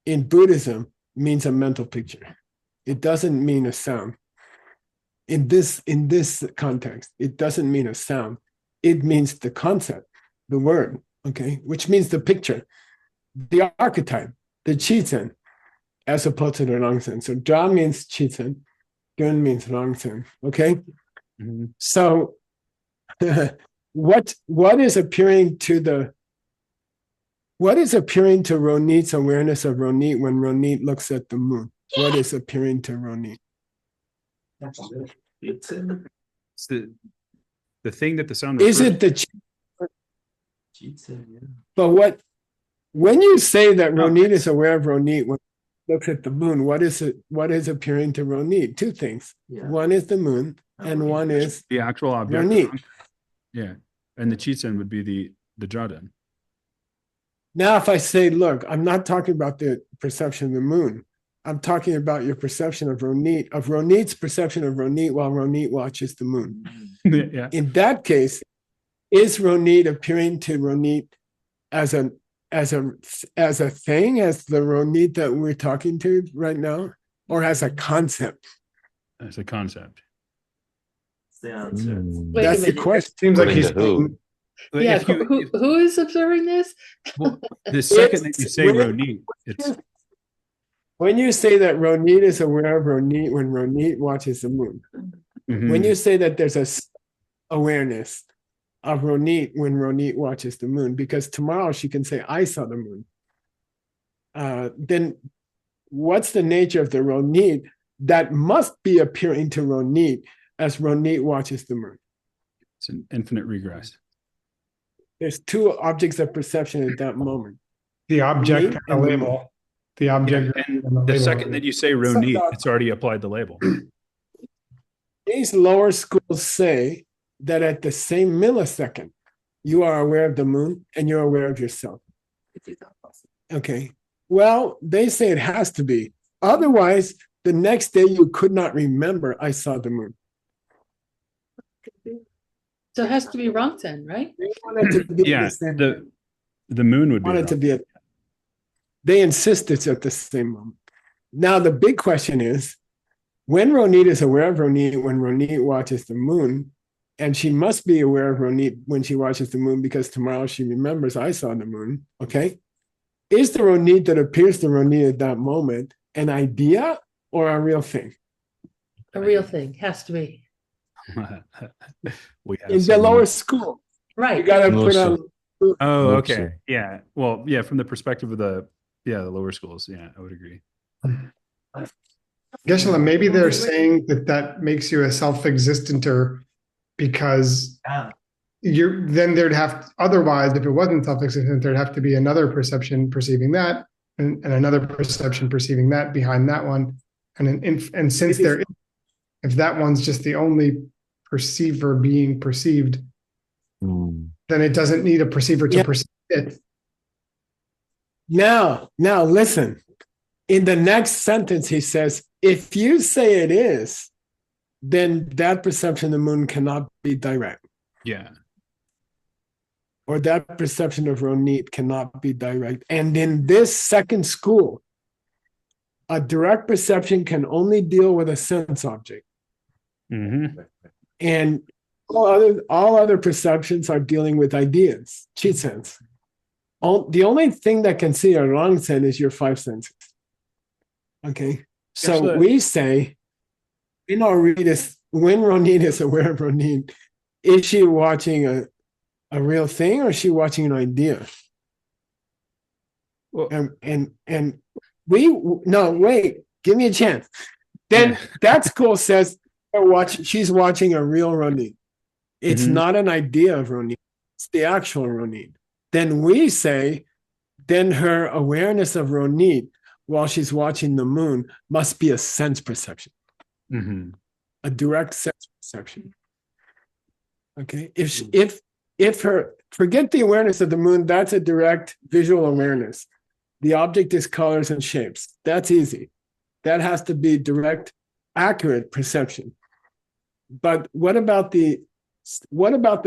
Speaker 3: in Buddhism means a mental picture. It doesn't mean a sound. In this context, it doesn't mean a sound. It means the concept, the word, okay, which means the picture, the archetype, the chichen, as opposed to the rangsen. So Ja means chichen, Gun means rangsen, okay?
Speaker 1: Mm-hmm.
Speaker 3: So what is appearing to Ronit's awareness of Ronit when Ronit looks at the moon? What is appearing to Ronit?
Speaker 1: It's the thing that the sound
Speaker 3: Is
Speaker 1: refers
Speaker 3: it the But when you say that Ronit is aware of Ronit when he looks at the moon, what is appearing to Ronit? Two things. One is the moon, and one is
Speaker 1: the actual object.
Speaker 3: Ronit.
Speaker 1: Yeah. And the chichen would be the Jaden.
Speaker 3: Now, if I say, look, I'm not talking about the perception of the moon. I'm talking about your perception of Ronit's perception of Ronit while Ronit watches the moon.
Speaker 1: Yeah.
Speaker 3: In that case, is Ronit appearing to Ronit as a thing, as the Ronit that we're talking to right now, or as a concept?
Speaker 1: As a concept.
Speaker 9: The answer.
Speaker 12: Wait a
Speaker 3: That's the
Speaker 12: minute.
Speaker 3: question.
Speaker 4: Seems like he's who.
Speaker 12: Yeah,
Speaker 1: If you-
Speaker 12: who is observing this?
Speaker 1: well, the second that you say Ronit, it's
Speaker 3: When you say that Ronit is aware of Ronit when Ronit watches the moon,
Speaker 1: mhm.
Speaker 3: when you say that there's a awareness of Ronit when Ronit watches the moon, because tomorrow she can say, I saw the moon. Then what's the nature of the Ronit that must be appearing to Ronit as Ronit watches the moon?
Speaker 1: It's an infinite regress.
Speaker 3: There's two objects of perception at that moment.
Speaker 13: The object
Speaker 3: Ronit
Speaker 13: and the
Speaker 3: and the moon.
Speaker 13: label. The object
Speaker 1: And
Speaker 13: and the
Speaker 1: the
Speaker 13: label.
Speaker 1: second that you say Ronit, it's already applied the label.
Speaker 3: These lower schools say that at the same millisecond, you are aware of the moon and you're aware of yourself. Okay. Well, they say it has to be. Otherwise, the next day you could not remember I saw the moon.
Speaker 12: So it has to be Rangsen, right?
Speaker 3: They want it to be
Speaker 1: Yeah,
Speaker 3: the same.
Speaker 1: the moon would be.
Speaker 3: Want it to be they insist it's at the same moment. Now, the big question is, when Ronit is aware of Ronit, when Ronit watches the moon, and she must be aware of Ronit when she watches the moon because tomorrow she remembers I saw the moon, okay? Is the Ronit that appears to Ronit at that moment an idea or a real thing?
Speaker 12: A real thing, has to be.
Speaker 1: We have
Speaker 3: In the
Speaker 1: some-
Speaker 3: lower school, you
Speaker 12: Right.
Speaker 3: gotta put
Speaker 4: Mostly.
Speaker 3: on.
Speaker 1: Oh, okay.
Speaker 4: Mostly.
Speaker 1: Yeah. Well, yeah, from the perspective of the lower schools. Yeah, I would agree.
Speaker 13: Geshe, maybe they're saying that makes you a self-existenter because then there'd have, otherwise, if it wasn't self-existent, there'd have to be another perception perceiving that and another perception perceiving that behind that one. And since there, if that one's just the only perceiver being perceived, then it doesn't need a perceiver to perceive it.
Speaker 3: Now listen. In the next sentence, he says, if you say it is, then that perception of the moon cannot be direct.
Speaker 1: Yeah.
Speaker 3: Or that perception of Ronit cannot be direct. And in this second school, a direct perception can only deal with a sense object.
Speaker 1: Mm-hmm.
Speaker 3: And all other perceptions are dealing with ideas, chi sense. The only thing that can see a wrong sense is your five senses. Okay. So
Speaker 1: Actually,
Speaker 3: we say, when Ronit is aware of Ronit, is she watching a real thing or is she watching an idea?
Speaker 1: Well,
Speaker 3: and wait, give me a chance. Then that school says she's watching a real Ronit. It's not an idea of Ronit, it's the actual Ronit. Then we say, then her awareness of Ronit while she's watching the moon must be a sense perception.
Speaker 1: mm-hmm.
Speaker 3: a direct sense perception. Okay, if her forget the awareness of the moon, that's a direct visual awareness. The object is colors and shapes. That's easy. That has to be direct, accurate perception. But what about the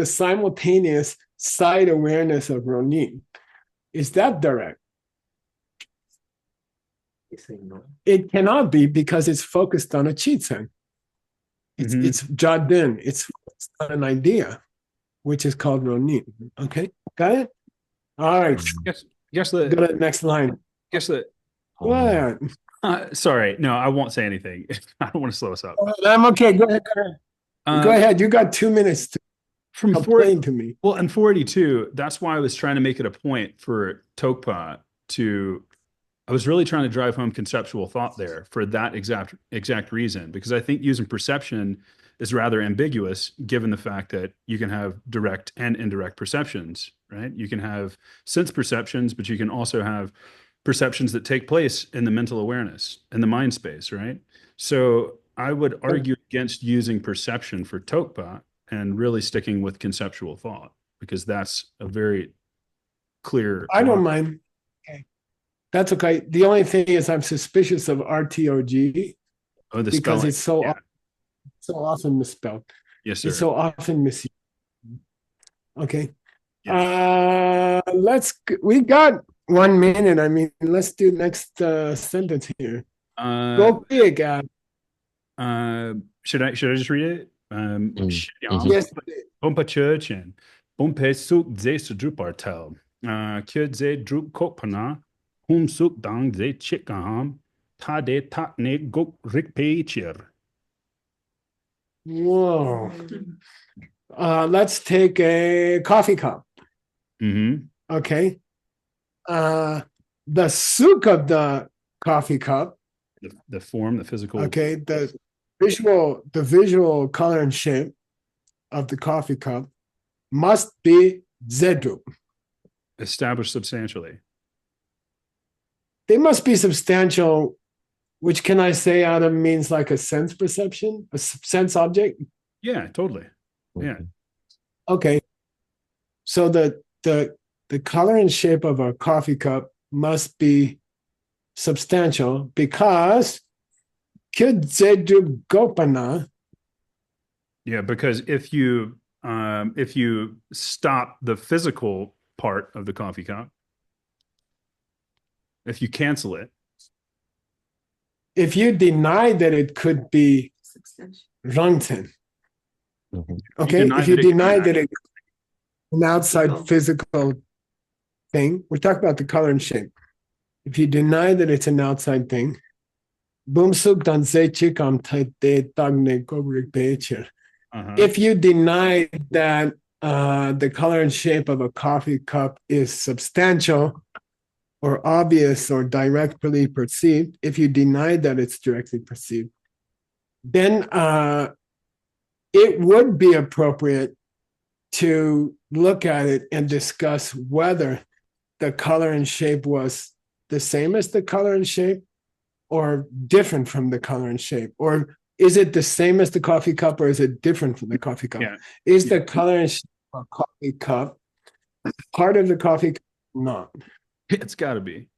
Speaker 3: simultaneous sight awareness of Ronin? Is that direct? It cannot be because it's focused on a Chizen. It's Jadin. It's focused on an idea, which is called Ronin. Okay, got it? All right.
Speaker 1: Guess
Speaker 3: Go to the next line.
Speaker 1: Guess that.
Speaker 3: What?
Speaker 1: Sorry, no, I won't say anything. I don't want to slow us up.
Speaker 3: I'm okay. Go ahead. Go ahead. You got 2 minutes to complain to me.
Speaker 1: Well, and 482, that's why I was trying to make it a point for Tokpa to. I was really trying to drive home conceptual thought there for that exact reason, because I think using perception is rather ambiguous given the fact that you can have direct and indirect perceptions, right? You can have sense perceptions, but you can also have perceptions that take place in the mental awareness, in the mind space, right? So I would argue against using perception for Tokpa and really sticking with conceptual thought, because that's a very clear.
Speaker 3: I don't mind. Okay. That's okay. The only thing is I'm suspicious of RTOG because
Speaker 1: spelling.
Speaker 3: it's so often misspelled.
Speaker 1: Yes, sir.
Speaker 3: It's so often misused. Okay. We got 1 minute. I mean, let's do next sentence here. Go big.
Speaker 1: Should I just read it?
Speaker 3: Yes.
Speaker 1: Bompa Churchen. Bompe suk ze sudrupartel. Kid ze drup kopana. Hum suk dang ze chikaham. Ta de tak ne gok rik peichir.
Speaker 3: Whoa. Let's take a coffee cup. Okay. The suk of the coffee cup.
Speaker 1: The form, the physical.
Speaker 3: Okay. The visual color and shape of the coffee cup must be zedrup.
Speaker 1: Established substantially.
Speaker 3: They must be substantial, which can I say Adam means like a sense perception, a sense object?
Speaker 1: Yeah, totally. Yeah.
Speaker 3: Okay. So the color and shape of a coffee cup must be substantial because gopana.
Speaker 1: Yeah, because if you stop the physical part of the coffee cup, if you cancel it,
Speaker 3: if you deny that it could be Rangten, okay, if you deny that it's an outside physical thing, we're talking about the color and shape. If you deny that it's an outside thing, if you deny that the color and shape of a coffee cup is substantial or obvious or directly perceived, if you deny that it's directly perceived, then it would be appropriate to look at it and discuss whether the color and shape was the same as the color and shape or different from the color and shape, or is it the same as the coffee cup or is it different from the coffee cup? Is the color and shape of a coffee cup part of the coffee cup? No.
Speaker 1: It's got to be.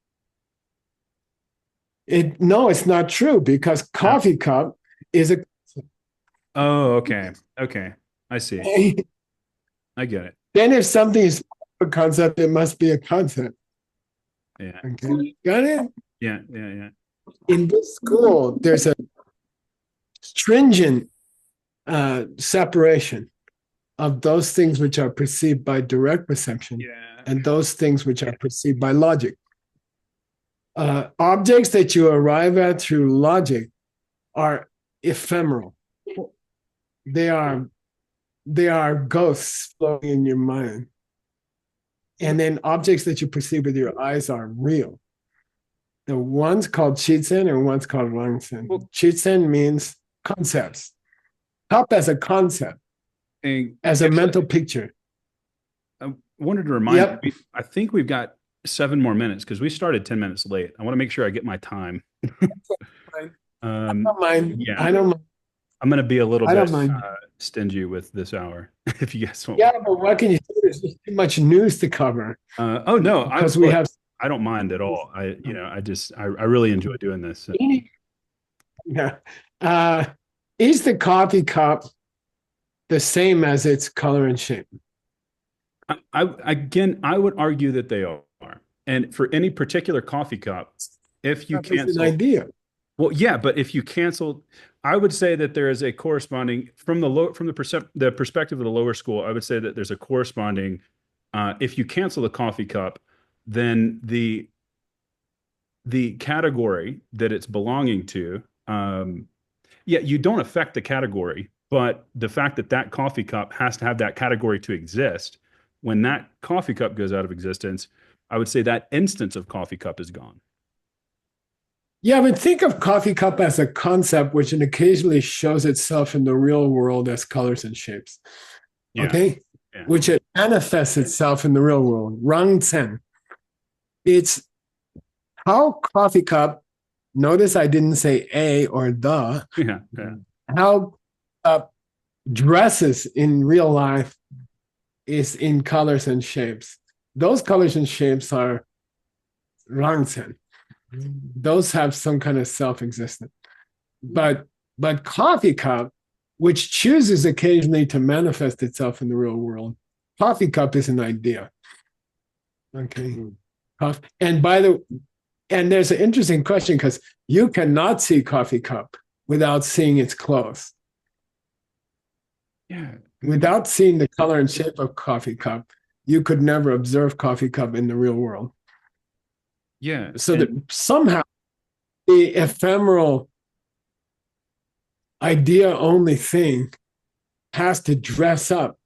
Speaker 3: No, it's not true because coffee cup is a.
Speaker 1: Oh, okay. Okay. I see. I get it.
Speaker 3: Then if something is a concept, it must be a concept.
Speaker 1: Yeah.
Speaker 3: Okay. Got it?
Speaker 1: Yeah.
Speaker 3: In this school, there's a stringent separation of those things which are perceived by direct perception and those things which are perceived by logic. Objects that you arrive at through logic are ephemeral. They are ghosts floating in your mind. And then objects that you perceive with your eyes are real. The one's called Chizen and one's called Rangsen. Chizen means concepts. Cup as a concept, as a mental picture.
Speaker 1: I wanted to remind you, I think we've got 7 more minutes because we started 10 minutes late. I want to make sure I get my time.
Speaker 3: I don't mind.
Speaker 1: Yeah.
Speaker 3: I don't mind.
Speaker 1: I'm going to be a little
Speaker 3: I
Speaker 1: bit
Speaker 3: don't mind.
Speaker 1: stingy with this hour if you guys want.
Speaker 3: Yeah, but what can you do? There's just too much news to cover.
Speaker 1: Oh no,
Speaker 3: because we have.
Speaker 1: I don't mind at all. I really enjoy doing this. So.
Speaker 3: Yeah. Is the coffee cup the same as its color and shape?
Speaker 1: I would argue that they are. And for any particular coffee cup, if you cancel
Speaker 3: an idea.
Speaker 1: Well, yeah, but if you cancel, I would say that there is a corresponding from the perspective of the lower school. I would say that there's a corresponding. If you cancel the coffee cup, then the category that it's belonging to, you don't affect the category, but the fact that that coffee cup has to have that category to exist, when that coffee cup goes out of existence, I would say that instance of coffee cup is gone.
Speaker 3: Yeah, but think of coffee cup as a concept which occasionally shows itself in the real world as colors and shapes.
Speaker 1: Yeah.
Speaker 3: Okay? Yeah. Which it manifests itself in the real world. Rangzhen. It's how coffee cup, notice I didn't say a or the.
Speaker 1: Yeah.
Speaker 3: How dresses in real life is in colors and shapes. Those colors and shapes are Rangzhen. Those have some kind of self-existence. But coffee cup, which chooses occasionally to manifest itself in the real world, coffee cup is an idea. Okay. And there's an interesting question because you cannot see coffee cup without seeing its clothes.
Speaker 1: Yeah.
Speaker 3: Without seeing the color and shape of coffee cup, you could never observe coffee cup in the real world.
Speaker 1: Yeah.
Speaker 3: So that somehow the ephemeral idea only thing has to dress up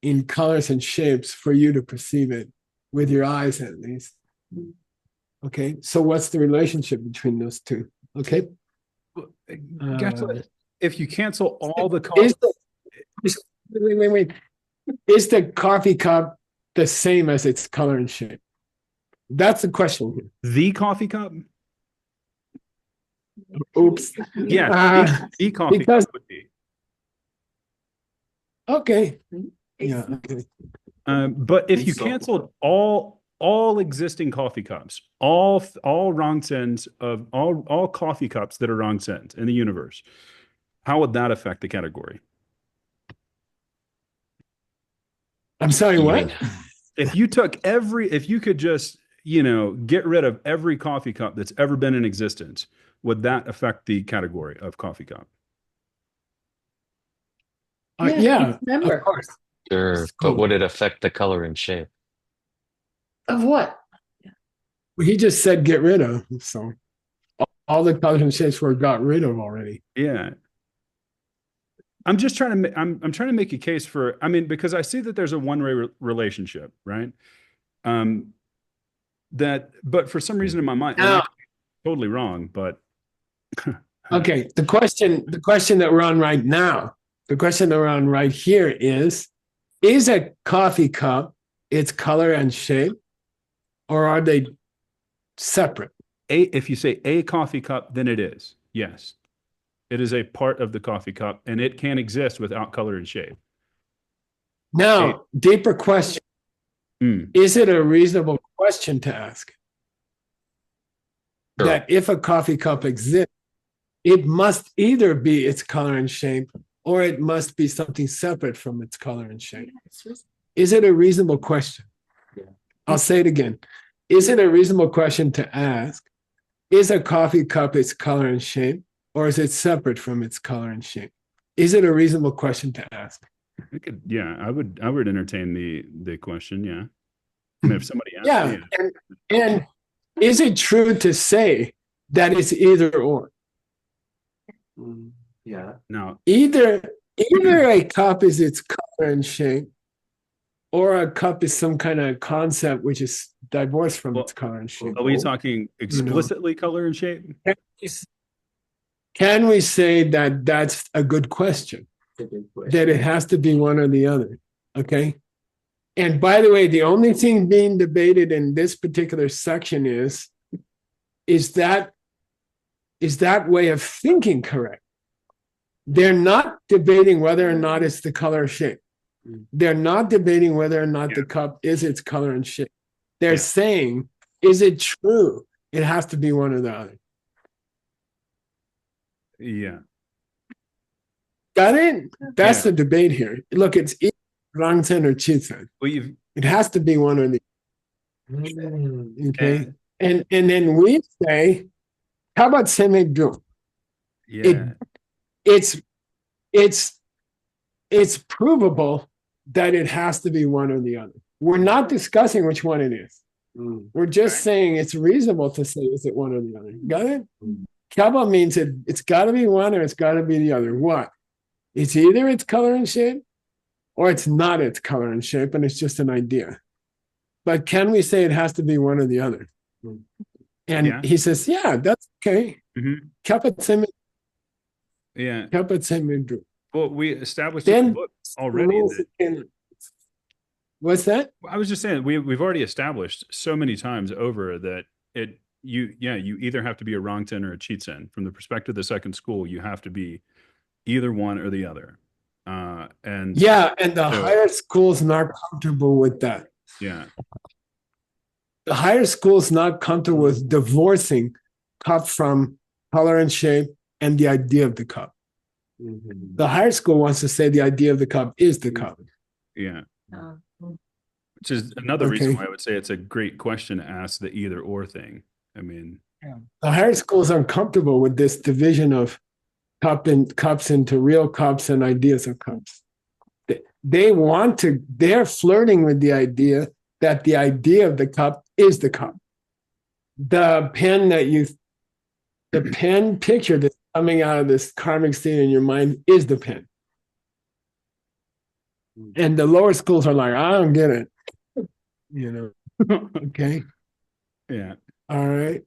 Speaker 3: in colors and shapes for you to perceive it with your eyes, at least. Okay. So what's the relationship between those two? Okay.
Speaker 1: If you cancel all the colors.
Speaker 3: Wait. Is the coffee cup the same as its color and shape? That's the question here.
Speaker 1: The coffee cup?
Speaker 3: Oops.
Speaker 1: Yeah, the coffee cup would be.
Speaker 3: Okay. Yeah, okay.
Speaker 1: But if you canceled all existing coffee cups, all Rangzhens of all coffee cups that are Rangzhens in the universe, how would that affect the category?
Speaker 3: I'm sorry, what?
Speaker 1: If you could just, get rid of every coffee cup that's ever been in existence, would that affect the category of coffee cup?
Speaker 3: Yeah,
Speaker 12: remember.
Speaker 3: Of course.
Speaker 4: Sure, but would it affect the color and shape?
Speaker 12: Of what?
Speaker 3: Well, he just said get rid of, so all the colors and shapes were got rid of already.
Speaker 1: Yeah. I'm just trying to make a case for, because I see that there's a one-way relationship, right? But for some reason in my mind, I'm totally wrong, but.
Speaker 3: Okay. The question that we're on right now, the question that we're on right here is a coffee cup its color and shape, or are they separate?
Speaker 1: If you say a coffee cup, then it is. Yes. It is a part of the coffee cup, and it can exist without color and shape.
Speaker 3: Now, deeper question. Is it a reasonable question to ask? Sure. That if a coffee cup exists, it must either be its color and shape, or it must be something separate from its color and shape. Is it a reasonable question? Yeah. I'll say it again. Is it a reasonable question to ask, is a coffee cup its color and shape, or is it separate from its color and shape? Is it a reasonable question to ask?
Speaker 1: I would entertain the question. Yeah. If somebody asks me,
Speaker 3: and is it true to say that it's either or?
Speaker 9: Yeah.
Speaker 1: No.
Speaker 3: Either a cup is its color and shape, or a cup is some kind of concept which is divorced from its color and shape.
Speaker 1: Are we talking explicitly color and shape?
Speaker 3: Can we say that that's a good question? That it has to be one or the other. Okay. And by the way, the only thing being debated in this particular section is that way of thinking correct? They're not debating whether or not it's the color or shape. They're not debating whether or not the cup is its color and shape. They're saying, is it true? It has to be one or the other.
Speaker 1: Yeah.
Speaker 3: Got it? That's the debate here. Look, it's either Rangzhen or Qizhen.
Speaker 1: Well,
Speaker 3: it has to be one or the other. Okay. And then we say, how about Semegdu?
Speaker 1: Yeah.
Speaker 3: It's provable that it has to be one or the other. We're not discussing which one it is. We're just saying it's reasonable to say, is it one or the other? Got it? Kaba means it's got to be one or it's got to be the other. What? It's either its color and shape or it's not its color and shape, and it's just an idea. But can we say it has to be one or the other? And he says, yeah, that's okay.
Speaker 1: Yeah.
Speaker 3: Kappa
Speaker 1: Well, we established in the book already that.
Speaker 3: What's that?
Speaker 1: I was just saying we've already established so many times over that you either have to be a Rangzhen or a Qizhen. From the perspective of the second school, you have to be either one or the other. And
Speaker 3: the higher school's not comfortable with that.
Speaker 1: Yeah.
Speaker 3: The higher school's not comfortable with divorcing cup from color and shape and the idea of the cup. The higher school wants to say the idea of the cup is the cup.
Speaker 1: Yeah. Which is another reason why I would say it's a great question to ask the either or thing. I mean,
Speaker 3: the higher schools are uncomfortable with this division of cups into real cups and ideas of cups. They're flirting with the idea that the idea of the cup is the cup. The pen picture that's coming out of this karmic state in your mind is the pen. And the lower schools are like, I don't get it. Okay.
Speaker 1: Yeah.
Speaker 3: All right.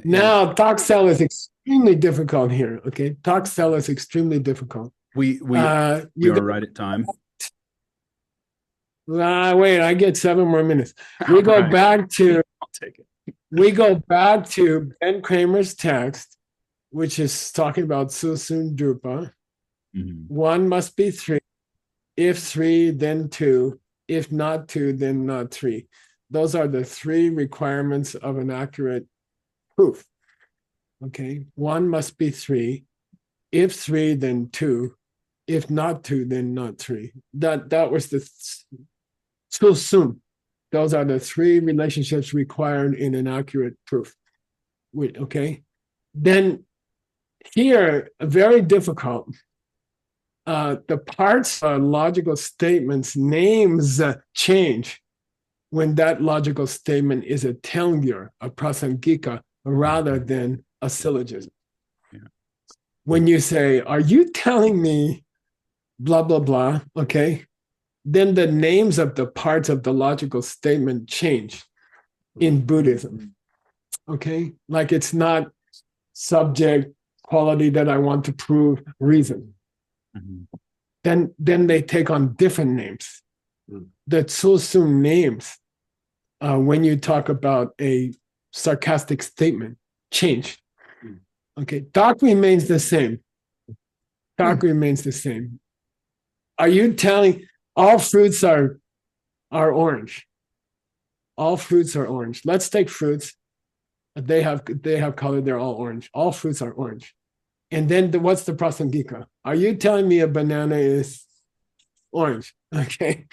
Speaker 3: Now, talk cell is extremely difficult here. Okay. Talk cell is extremely difficult.
Speaker 1: We are right at time.
Speaker 3: Wait, I get 7 more minutes. We go back to
Speaker 1: I'll take it.
Speaker 3: We go back to Ben Kramer's text, which is talking about Susun Drupa. 1 must be 3. If 3, then 2. If not 2, then not 3. Those are the 3 requirements of an accurate proof. Okay, 1 must be 3. If 3, then 2. If not 2, then not 3. That was the Susun. Those are the 3 relationships required in an accurate proof. Okay, then here, very difficult. The parts of logical statements names change when that logical statement is a tengyur, a prasangika, rather than a syllogism. When you say, are you telling me blah, blah, blah, okay, then the names of the parts of the logical statement change in Buddhism, okay? Like it's not subject, quality that I want to prove, reason. Then they take on different names. The Tsusum names, when you talk about a sarcastic statement, change. Okay, Dak remains the same. Dak remains the same. Are you telling all fruits are orange? All fruits are orange. Let's take fruits. They have color, they're all orange. All fruits are orange. And then what's the prasangika? Are you telling me a banana is orange? Okay.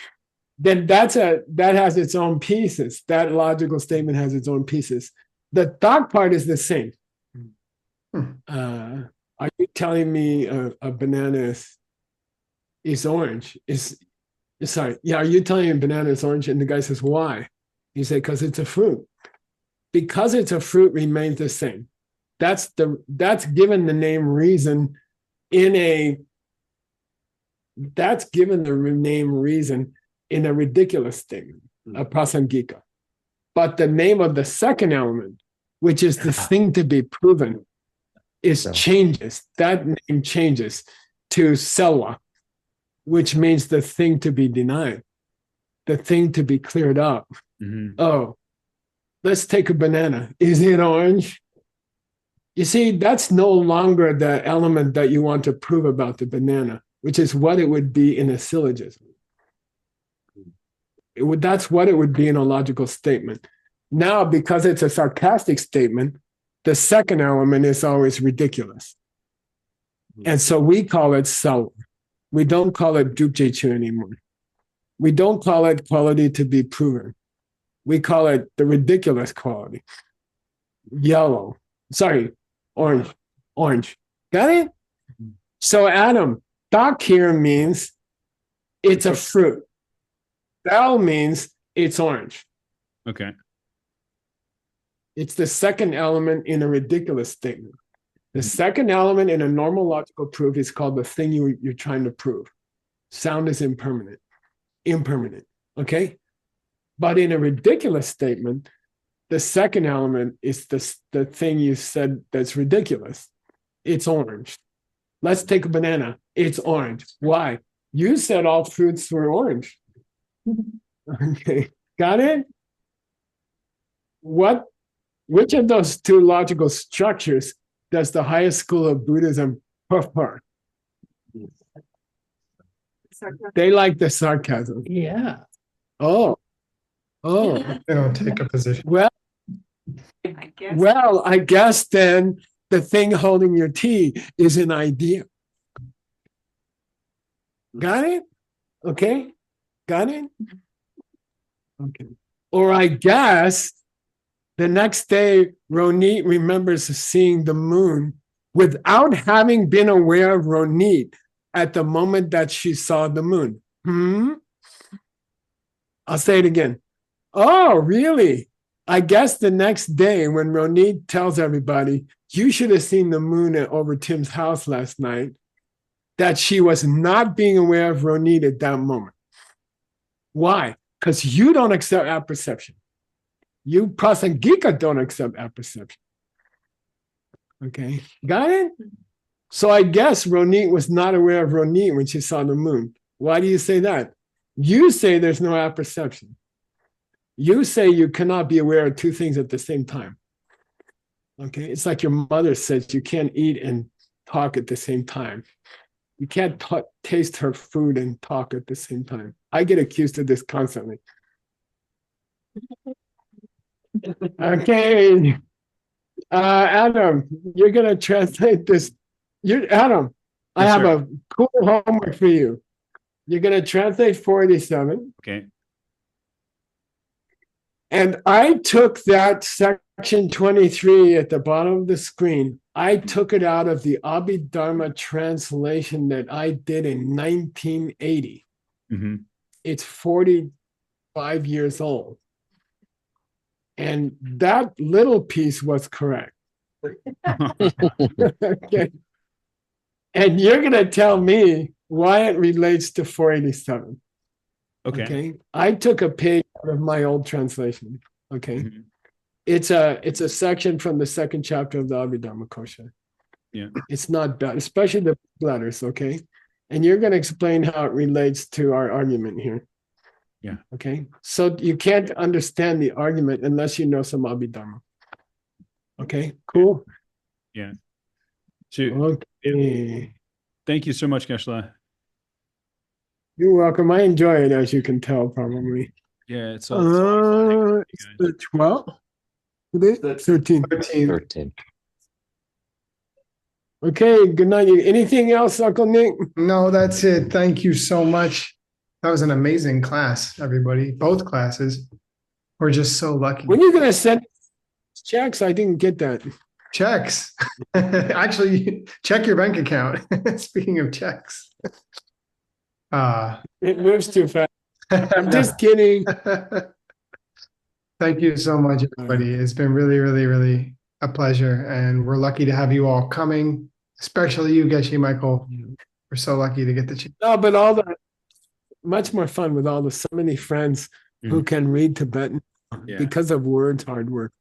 Speaker 3: Then that has its own pieces. That logical statement has its own pieces. The thought part is the same. Are you telling me a banana is orange? Are you telling me a banana is orange? And the guy says, why? You say, because it's a fruit. Because it's a fruit remains the same. That's given the name reason that's given the name reason in a ridiculous statement, a prasangika. But the name of the second element, which is the thing to be proven, changes. That name changes to selwa, which means the thing to be denied, the thing to be cleared up. Oh, let's take a banana. Is it orange? You see, that's no longer the element that you want to prove about the banana, which is what it would be in a syllogism. That's what it would be in a logical statement. Now, because it's a sarcastic statement, the second element is always ridiculous. And so we call it self. We don't call it dupjechu anymore. We don't call it quality to be proven. We call it the ridiculous quality. Yellow. Sorry, orange. Orange. Got it? So Adam, dak here means it's a fruit. Bell means it's orange.
Speaker 1: Okay.
Speaker 3: It's the second element in a ridiculous statement. The second element in a normal logical proof is called the thing you're trying to prove. Sound is impermanent. Impermanent. Okay? But in a ridiculous statement, the second element is the thing you said that's ridiculous. It's orange. Let's take a banana. It's orange. Why? You said all fruits were orange. Okay. Got it? Which of those two logical structures does the highest school of Buddhism prefer? They like the sarcasm.
Speaker 12: Yeah.
Speaker 3: Oh.
Speaker 13: They don't take a position.
Speaker 3: Well, I guess then the thing holding your tea is an idea. Got it? Okay. Got it? Okay. Or I guess the next day, Ronit remembers seeing the moon without having been aware of Ronit at the moment that she saw the moon. I'll say it again. Oh, really? I guess the next day when Ronit tells everybody, you should have seen the moon over Tim's house last night, that she was not being aware of Ronit at that moment. Why? Because you don't accept apperception. You prasangika don't accept apperception. Okay, got it? So I guess Ronit was not aware of Ronit when she saw the moon. Why do you say that? You say there's no apperception. You say you cannot be aware of two things at the same time. Okay, it's like your mother says you can't eat and talk at the same time. You can't taste her food and talk at the same time. I get accused of this constantly. Okay. Adam, you're going to translate this. Adam, I have a cool homework for you. You're going to translate 487.
Speaker 1: Okay.
Speaker 3: And I took that section 23 at the bottom of the screen. I took it out of the Abhidharma translation that I did in 1980.
Speaker 1: Mm-hmm.
Speaker 3: It's 45 years old. And that little piece was correct. Okay. And you're going to tell me why it relates to 487. Okay. I took a page out of my old translation. Okay. Mm-hmm. It's a section from the second chapter of the Abhidharma Kosha.
Speaker 1: Yeah.
Speaker 3: It's not bad, especially the letters. Okay. And you're going to explain how it relates to our argument here.
Speaker 1: Yeah.
Speaker 3: Okay. So you can't understand the argument unless you know some Abhidharma. Okay. Cool.
Speaker 1: Yeah. So,
Speaker 3: okay.
Speaker 1: Thank you so much, Geshe.
Speaker 3: You're welcome. I enjoy it, as you can tell, probably.
Speaker 1: Yeah, it's a lot of fun.
Speaker 3: It's the 12th. Today? 13.
Speaker 4: 13.
Speaker 3: Okay, good night. Anything else, Uncle Nick?
Speaker 13: No, that's it. Thank you so much. That was an amazing class, everybody. Both classes. We're just so lucky.
Speaker 3: When are you going to send checks? I didn't get that.
Speaker 13: Checks. Actually, check your bank account. Speaking of checks.
Speaker 3: It moves too fast. I'm just kidding.
Speaker 13: Thank you so much, everybody. It's been really, really, really a pleasure. And we're lucky to have you all coming, especially you, Geshe Michael. We're so lucky to get the chance.
Speaker 3: No, but much more fun with so many friends who can read Tibetan because of words, hard work.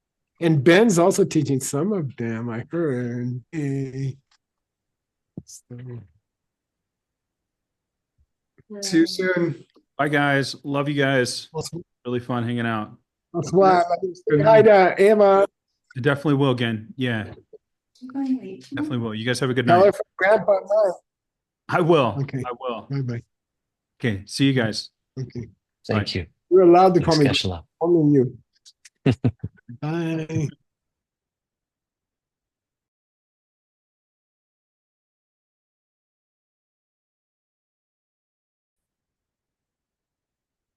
Speaker 3: And Ben's also teaching some of them, I heard.
Speaker 13: See you soon.
Speaker 1: Bye, guys. Love you guys. Really fun hanging out.
Speaker 3: That's why. Hi to Emma.
Speaker 1: I definitely will again. Yeah. Definitely will. You guys have a good
Speaker 3: Tell
Speaker 1: night.
Speaker 3: her from Grandpa Mike.
Speaker 1: I will.
Speaker 3: Okay.
Speaker 1: I will.
Speaker 3: Bye-bye.
Speaker 1: Okay. See you guys.
Speaker 3: Okay.
Speaker 4: Thank you.
Speaker 3: You're allowed to call
Speaker 4: Thanks,
Speaker 3: me
Speaker 4: Geshe.
Speaker 3: only you. Bye.